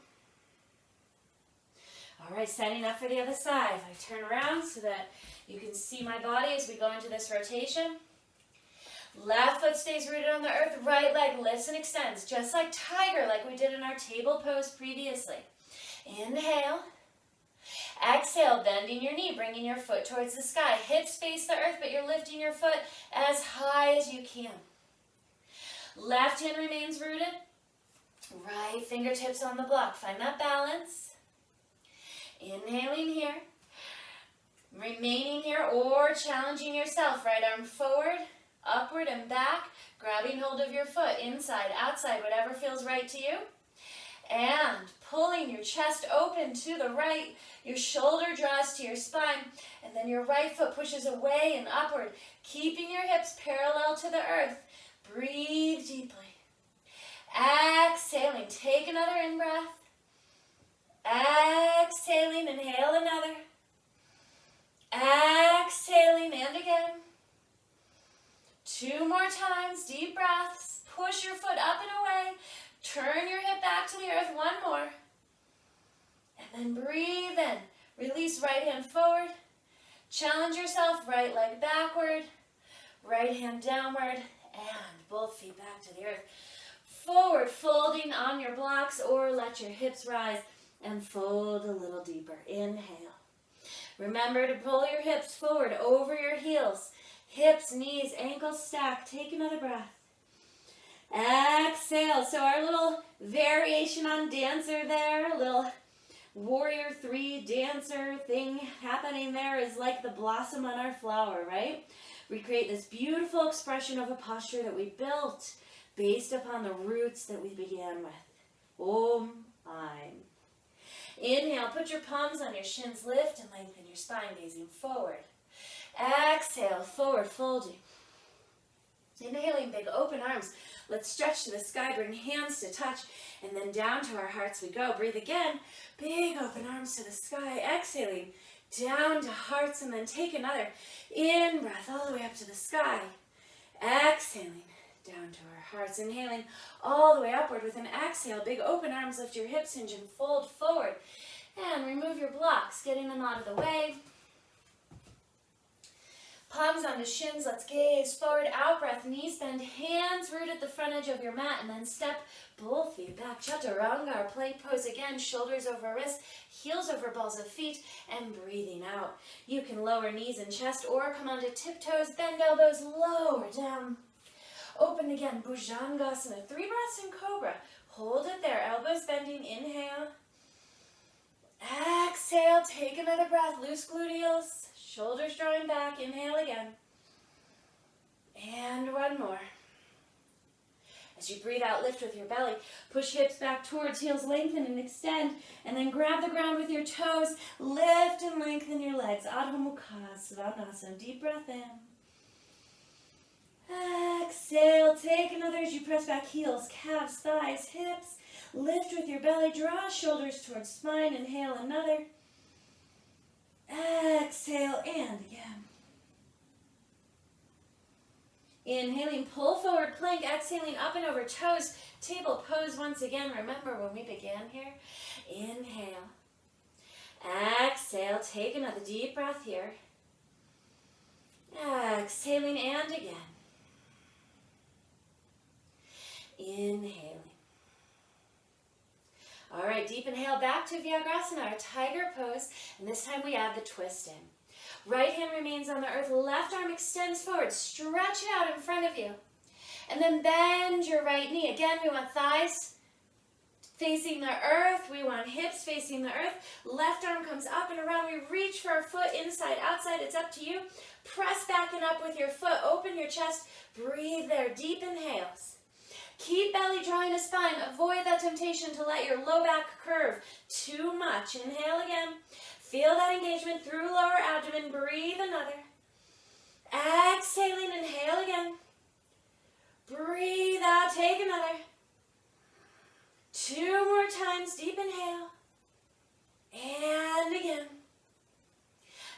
All right, setting up for the other side. I turn around so that you can see my body as we go into this rotation. Left foot stays rooted on the earth. Right leg lifts and extends, just like tiger, like we did in our table pose previously. Inhale. Exhale, bending your knee, bringing your foot towards the sky. Hips face the earth, but you're lifting your foot as high as you can. Left hand remains rooted. Right fingertips on the block. Find that balance. Inhaling here. Remaining here or challenging yourself. Right arm forward, upward and back. Grabbing hold of your foot, inside, outside, whatever feels right to you. And pulling your chest open to the right. Your shoulder draws to your spine. And then your right foot pushes away and upward. Keeping your hips parallel to the earth. Breathe deeply. Exhaling. Take another in-breath. Exhaling. Inhale another. Exhaling. And again. 2 more times. Deep breaths. Push your foot up and away. Turn your hip back to the earth. 1 more. And then breathe in. Release right hand forward. Challenge yourself. Right leg backward. Right hand downward. And both feet back to the earth. Forward folding on your blocks or let your hips rise and fold a little deeper. Inhale. Remember to pull your hips forward over your heels. Hips, knees, ankles stacked. Take another breath. Exhale. So our little variation on dancer there, a little warrior 3 dancer thing happening there is like the blossom on our flower, right? We create this beautiful expression of a posture that we built based upon the roots that we began with. Om Aim. Inhale, put your palms on your shins, lift and lengthen your spine, gazing forward. Exhale, forward folding. Inhaling, big open arms. Let's stretch to the sky, bring hands to touch, and then down to our hearts we go. Breathe again, big open arms to the sky. Exhaling, down to hearts, and then take another in-breath all the way up to the sky. Exhaling, down to our hearts. Inhaling all the way upward with an exhale. Big open arms, lift your hips, hinge and fold forward. And remove your blocks, getting them out of the way. Palms onto shins, let's gaze forward, out breath, knees bend, hands root at the front edge of your mat, and then step both feet back. Chaturanga, our plank pose again, shoulders over wrists, heels over balls of feet, and breathing out. You can lower knees and chest or come onto tiptoes, bend elbows, lower down. Open again, Bhujangasana, 3 breaths in Cobra. Hold it there, elbows bending, inhale. Exhale, take another breath, loose gluteals, shoulders drawing back, inhale again. And 1 more. As you breathe out, lift with your belly, push hips back towards heels, lengthen and extend, and then grab the ground with your toes, lift and lengthen your legs. Adho Mukha Svanasana, deep breath in. Exhale, take another as you press back heels, calves, thighs, hips. Lift with your belly, draw shoulders towards spine, inhale another. Exhale, and again. Inhaling, pull forward, plank, exhaling, up and over toes, table pose once again. Remember when we began here? Inhale. Exhale, take another deep breath here. Exhaling, and again. Inhaling. All right, deep inhale back to Vyagrasana, our tiger pose, and this time we add the twist in. Right hand remains on the earth, left arm extends forward, stretch it out in front of you, and then bend your right knee. Again, we want thighs facing the earth, we want hips facing the earth, left arm comes up and around, we reach for our foot inside, outside, it's up to you. Press back and up with your foot, open your chest, breathe there, deep inhales. Keep belly drawing to spine. Avoid that temptation to let your low back curve too much. Inhale again. Feel that engagement through lower abdomen. Breathe another. Exhaling, inhale again. Breathe out, take another. 2 more times, deep inhale. And again.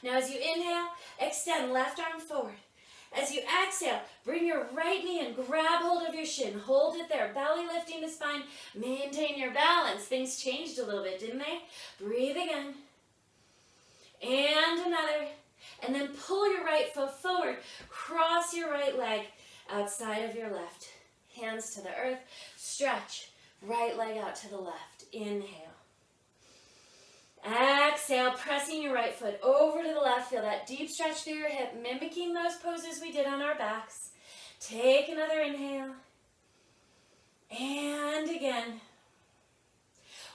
Now as you inhale, extend left arm forward. As you exhale, bring your right knee and grab hold of your shin. Hold it there, belly lifting the spine. Maintain your balance. Things changed a little bit, didn't they? Breathe again. And another. And then pull your right foot forward. Cross your right leg outside of your left. Hands to the earth. Stretch. Right leg out to the left. Inhale. Exhale, pressing your right foot over to the left. Feel that deep stretch through your hip, mimicking those poses we did on our backs. Take another inhale. And again.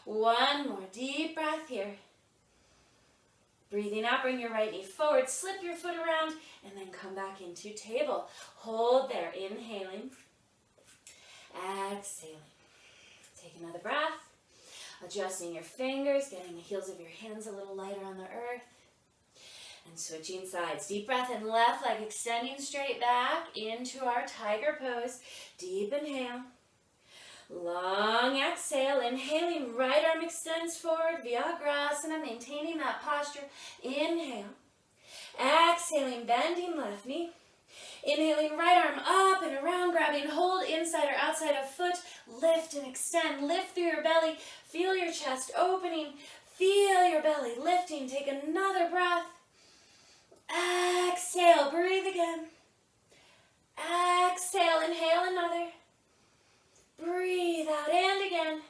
One more deep breath here. Breathing out, bring your right knee forward, slip your foot around, and then come back into table. Hold there, inhaling. Exhaling. Take another breath. Adjusting your fingers, getting the heels of your hands a little lighter on the earth. And switching sides. Deep breath in left leg, extending straight back into our tiger pose. Deep inhale. Long exhale. Inhaling, right arm extends forward, Vyagrasana, maintaining that posture. Inhale. Exhaling, bending left knee. Inhaling, right arm up and around, grabbing hold inside or outside of foot. Lift and extend. Lift through your belly. Feel your chest opening. Feel your belly lifting. Take another breath. Exhale. Breathe again. Exhale. Inhale another. Breathe out and again.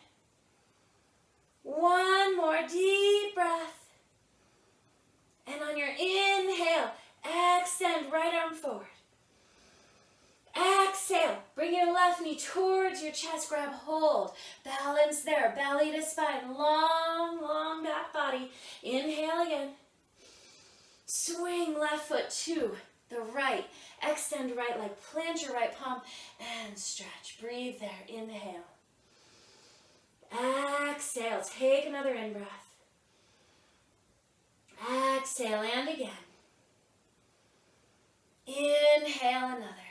One more deep breath. And on your inhale, extend right arm forward. Exhale, bring your left knee towards your chest, grab hold, balance there, belly to spine, long, long back body. Inhale again. Swing left foot to the right, extend right leg, plant your right palm, and stretch. Breathe there, inhale. Exhale, take another in-breath. Exhale, and again. Inhale, another.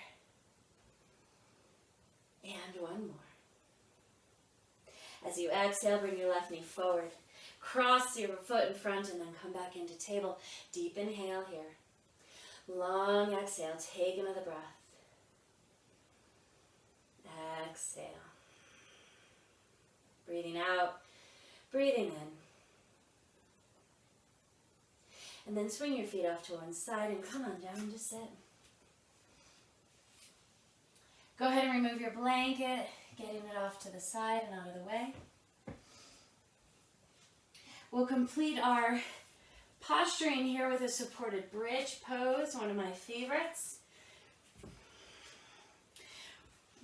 And one more. As you exhale, bring your left knee forward. Cross your foot in front and then come back into table. Deep inhale here. Long exhale. Take another breath. Exhale. Breathing out. Breathing in. And then swing your feet off to one side and come on down and just sit. Go ahead and remove your blanket, getting it off to the side and out of the way. We'll complete our posturing here with a supported bridge pose, one of my favorites.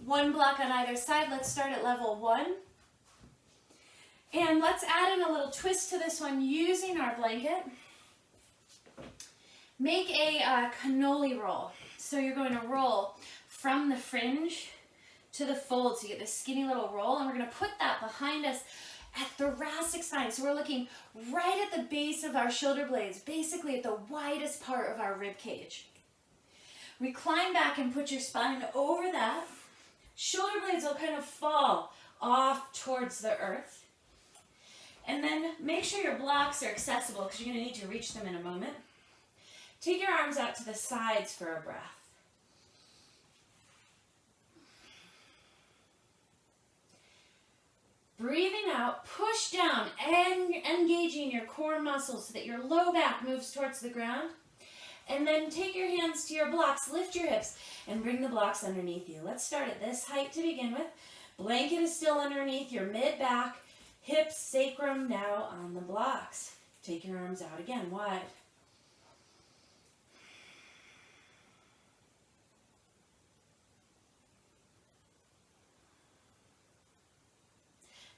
One block on either side. Let's start at level 1. And let's add in a little twist to this one using our blanket. Make a cannoli roll. So you're going to roll from the fringe to the fold to get this skinny little roll, and we're going to put that behind us at thoracic spine. So we're looking right at the base of our shoulder blades, basically at the widest part of our rib cage. Recline back and put your spine over that. Shoulder blades will kind of fall off towards the earth. And then make sure your blocks are accessible because you're going to need to reach them in a moment. Take your arms out to the sides for a breath. Breathing out, push down and engaging your core muscles so that your low back moves towards the ground. And then take your hands to your blocks, lift your hips, and bring the blocks underneath you. Let's start at this height to begin with. Blanket is still underneath your mid-back, hips, sacrum now on the blocks. Take your arms out again, wide.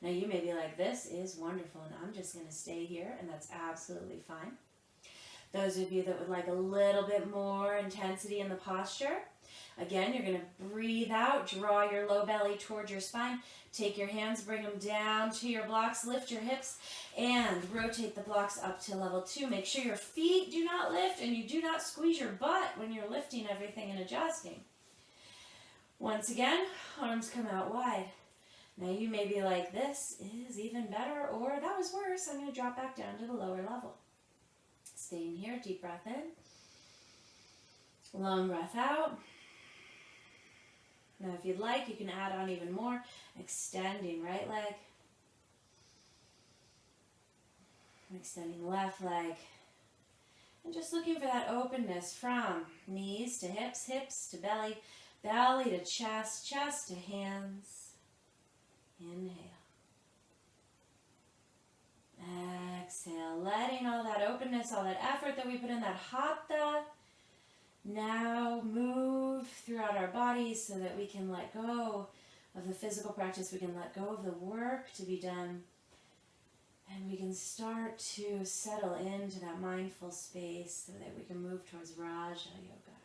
Now you may be like, this is wonderful, and I'm just going to stay here, and that's absolutely fine. Those of you that would like a little bit more intensity in the posture, Again, you're going to breathe out, draw your low belly towards your spine. Take your hands, bring them down to your blocks, lift your hips, and rotate the blocks up to level 2. Make sure your feet do not lift and you do not squeeze your butt when you're lifting everything and adjusting. Once again, arms come out wide. Now you may be like, this is even better, or that was worse. I'm going to drop back down to the lower level. Staying here, deep breath in. Long breath out. Now if you'd like, you can add on even more. Extending right leg. Extending left leg. And just looking for that openness from knees to hips, hips to belly, belly to chest, chest to hands. Inhale. Exhale, letting all that openness, all that effort that we put in, that hatha, now move throughout our bodies so that we can let go of the physical practice, we can let go of the work to be done, and we can start to settle into that mindful space so that we can move towards Raja Yoga.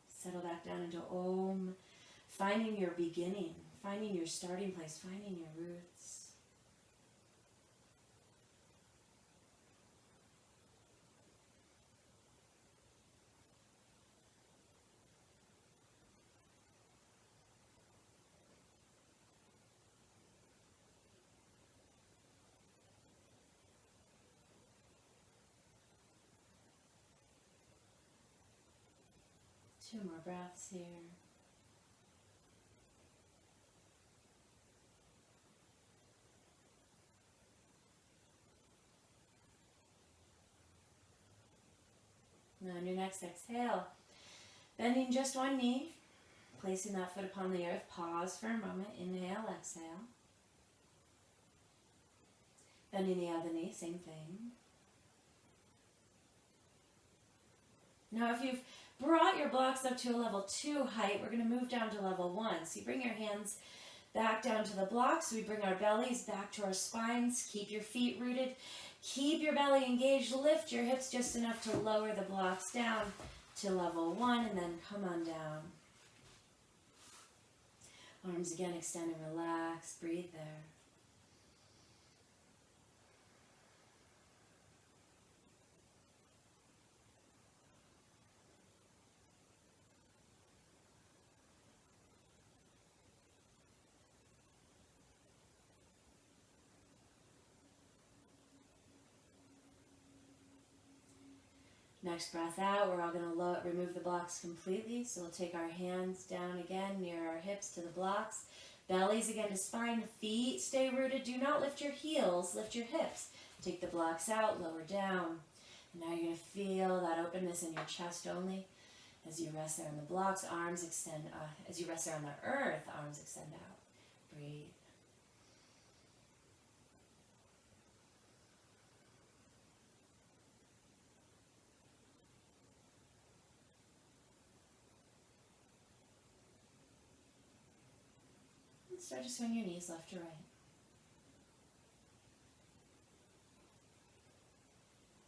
Settle back down into Om, finding your beginning, finding your starting place, finding your roots. Two more breaths here. Now on your next exhale, bending just one knee, placing that foot upon the earth, pause for a moment, inhale, exhale. Bending the other knee, same thing. Now if you've brought your blocks up to a level 2 height, we're going to move down to level 1. So you bring your hands back down to the blocks. We bring our bellies back to our spines. Keep your feet rooted. Keep your belly engaged. Lift your hips just enough to lower the blocks down to level 1 and then come on down. Arms again, extend and relax. Breathe there. Next breath out, we're all going to remove the blocks completely. So we'll take our hands down again near our hips to the blocks. Bellies again to spine. Feet stay rooted. Do not lift your heels, lift your hips. Take the blocks out, lower down. And now you're going to feel that openness in your chest only. As you rest there on the blocks, arms extend. As you rest there on the earth, arms extend out. Breathe. Start to swing your knees left to right.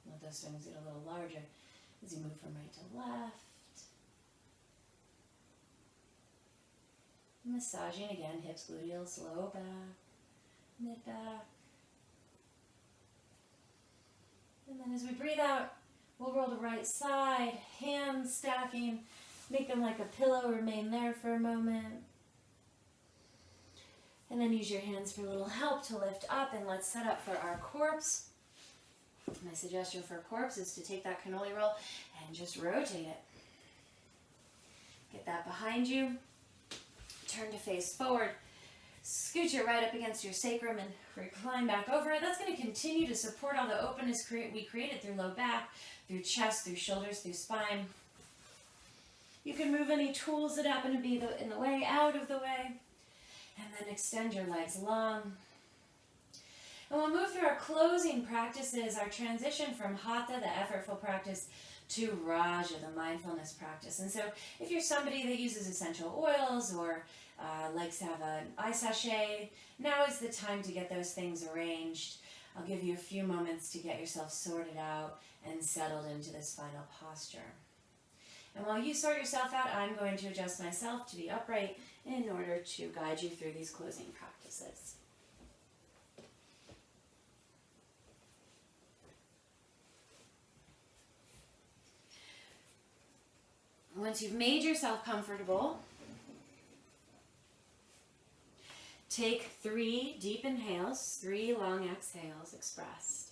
Let those swings get a little larger as you move from right to left. Massaging again, hips, gluteals, low back, mid back. And then as we breathe out, we'll roll to right side, hands stacking, make them like a pillow, remain there for a moment. And then use your hands for a little help to lift up, and let's set up for our corpse. My suggestion for corpse is to take that cannoli roll and just rotate it. Get that behind you. Turn to face forward. Scoot your right up against your sacrum and recline back over it. That's going to continue to support all the openness we created through low back, through chest, through shoulders, through spine. You can move any tools that happen to be in the way out of the way. And then extend your legs long. And we'll move through our closing practices, our transition from Hatha, the effortful practice, to Raja, the mindfulness practice. And so if you're somebody that uses essential oils or likes to have an eye sachet, now is the time to get those things arranged. I'll give you a few moments to get yourself sorted out and settled into this final posture. And while you sort yourself out, I'm going to adjust myself to be upright in order to guide you through these closing practices. Once you've made yourself comfortable, take 3 deep inhales, 3 long exhales expressed.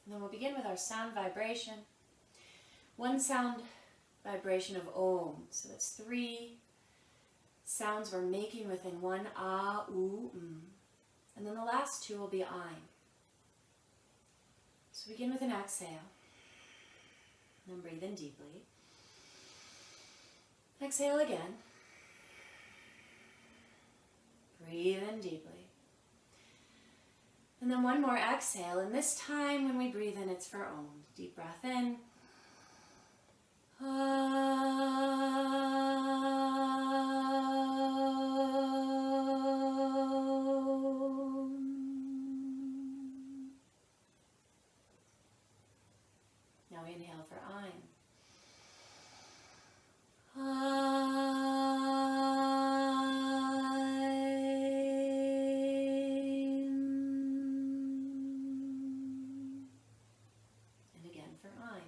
And then we'll begin with our sound vibration. 1 sound vibration of Om. So that's 3 sounds we're making within one ah, oo, and then the last 2 will be I'm. So begin with an exhale, and then breathe in deeply. Exhale again. Breathe in deeply. And then 1 more exhale, and this time when we breathe in, it's for Om. Deep breath in. Now we inhale for I'm. And again for I'm.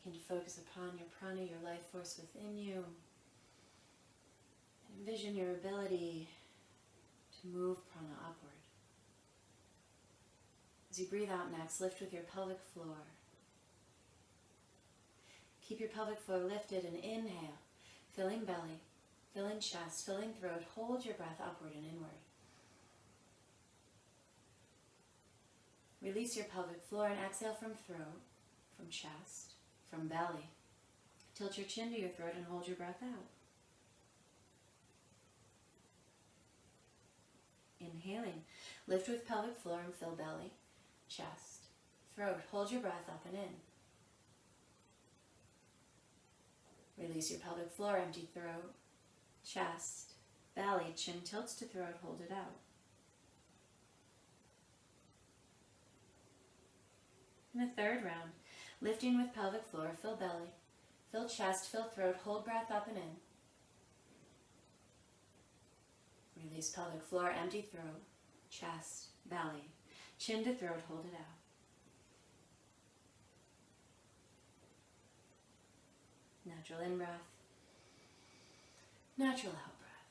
Begin to focus upon your prana, your life force within you. Envision your ability to move prana upward. As you breathe out next, lift with your pelvic floor. Keep your pelvic floor lifted and inhale, filling belly, filling chest, filling throat. Hold your breath upward and inward. Release your pelvic floor and exhale from throat, from chest, from belly. Tilt your chin to your throat and hold your breath out. Inhaling, lift with pelvic floor and fill belly, chest, throat. Hold your breath up and in. Release your pelvic floor, empty throat, chest, belly, chin tilts to throat, hold it out. In the 3rd round, lifting with pelvic floor, fill belly, fill chest, fill throat, hold breath up and in. Release pelvic floor, empty throat, chest, belly, chin to throat, hold it out. Natural in-breath, natural out-breath.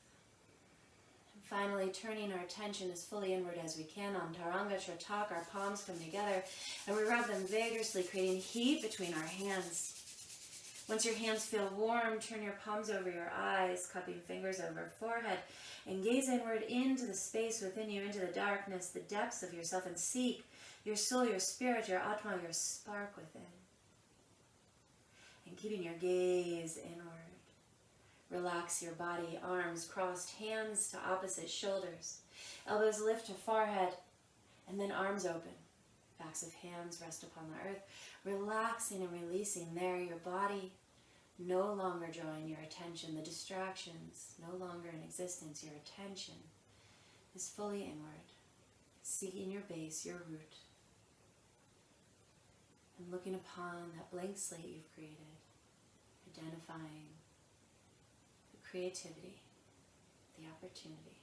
And finally, turning our attention as fully inward as we can on Taranga Chatak, our palms come together and we rub them vigorously, creating heat between our hands. Once your hands feel warm, turn your palms over your eyes, cupping fingers over forehead, and gaze inward into the space within you, into the darkness, the depths of yourself, and seek your soul, your spirit, your Atma, your spark within. And keeping your gaze inward, relax your body, arms crossed, hands to opposite shoulders, elbows lift to forehead, and then arms open. Backs of hands rest upon the earth, relaxing and releasing there. Your body no longer drawing your attention, the distractions no longer in existence. Your attention is fully inward, seeking your base, your root, and looking upon that blank slate you've created, identifying the creativity, the opportunity.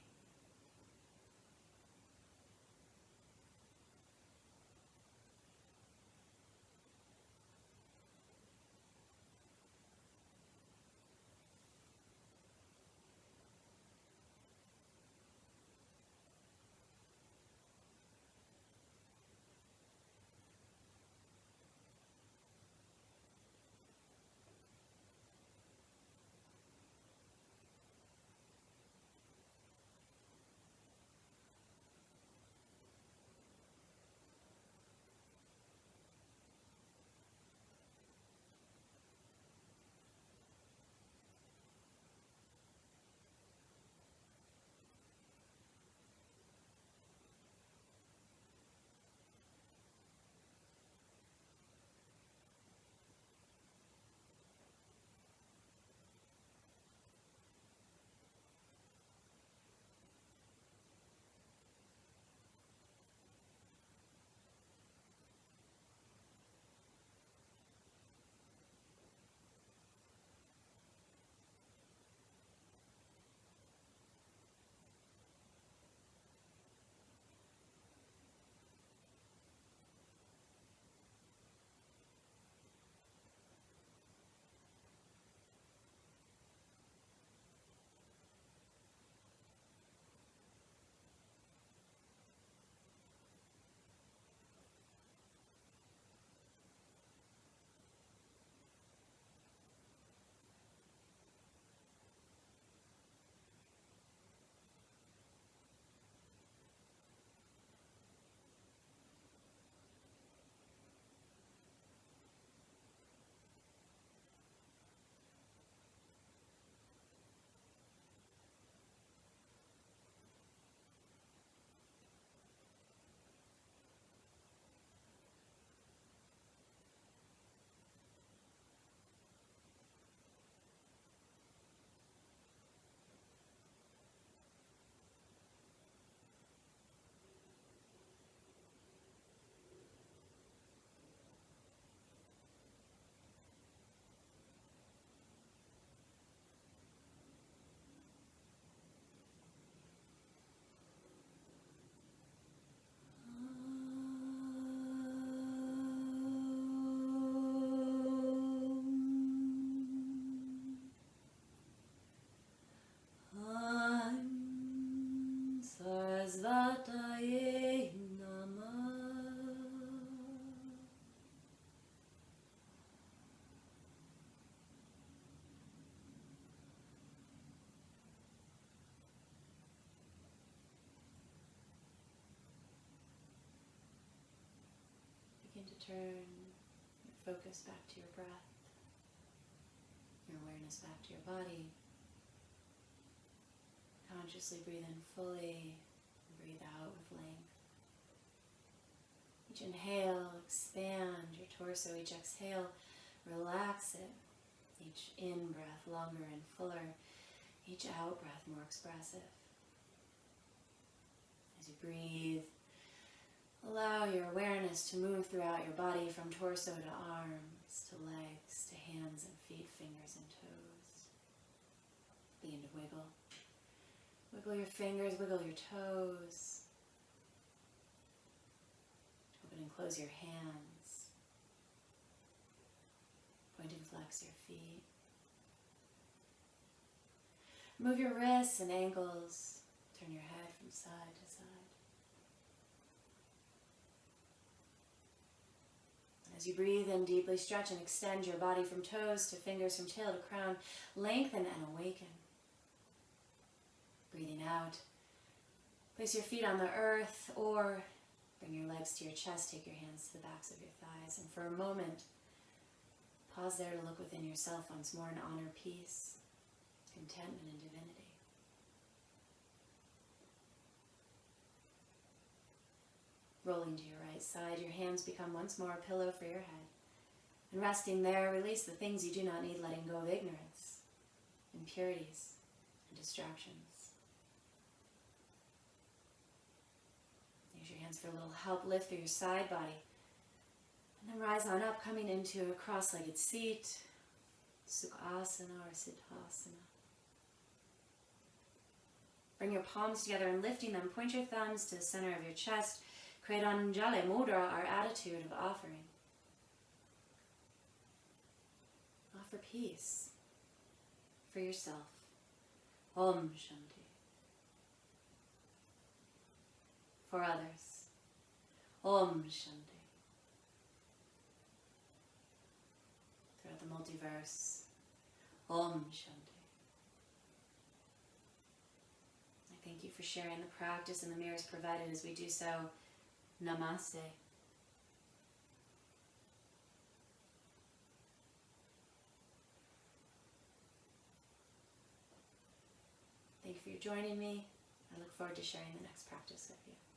Sarasvataye Namah. Begin to turn your focus back to your breath, your awareness back to your body. Consciously breathe in fully, and breathe out with length. Each inhale, expand your torso. Each exhale, relax it. Each in-breath longer and fuller. Each out-breath more expressive. As you breathe, allow your awareness to move throughout your body from torso to arms, to legs, to hands and feet, fingers and toes. Begin to wiggle. Wiggle your fingers, wiggle your toes. Open and close your hands. Point and flex your feet. Move your wrists and ankles. Turn your head from side to side. As you breathe in deeply, stretch and extend your body from toes to fingers, from tail to crown. Lengthen and awaken. Breathing out, place your feet on the earth or bring your legs to your chest, take your hands to the backs of your thighs, and for a moment, pause there to look within yourself once more and honor peace, contentment, and divinity. Rolling to your right side, your hands become once more a pillow for your head. And resting there, release the things you do not need, letting go of ignorance, impurities, and distractions. Use your hands for a little help. Lift through your side body. And then rise on up, coming into a cross-legged seat, Sukhasana or Siddhasana. Bring your palms together and lifting them, point your thumbs to the center of your chest. Create Anjali Mudra, our attitude of offering. Offer peace for yourself. Om Shanti. For others. Om Shanti. Throughout the multiverse. Om Shanti. I thank you for sharing the practice and the mirrors provided as we do so. Namaste. Thank you for joining me. I look forward to sharing the next practice with you.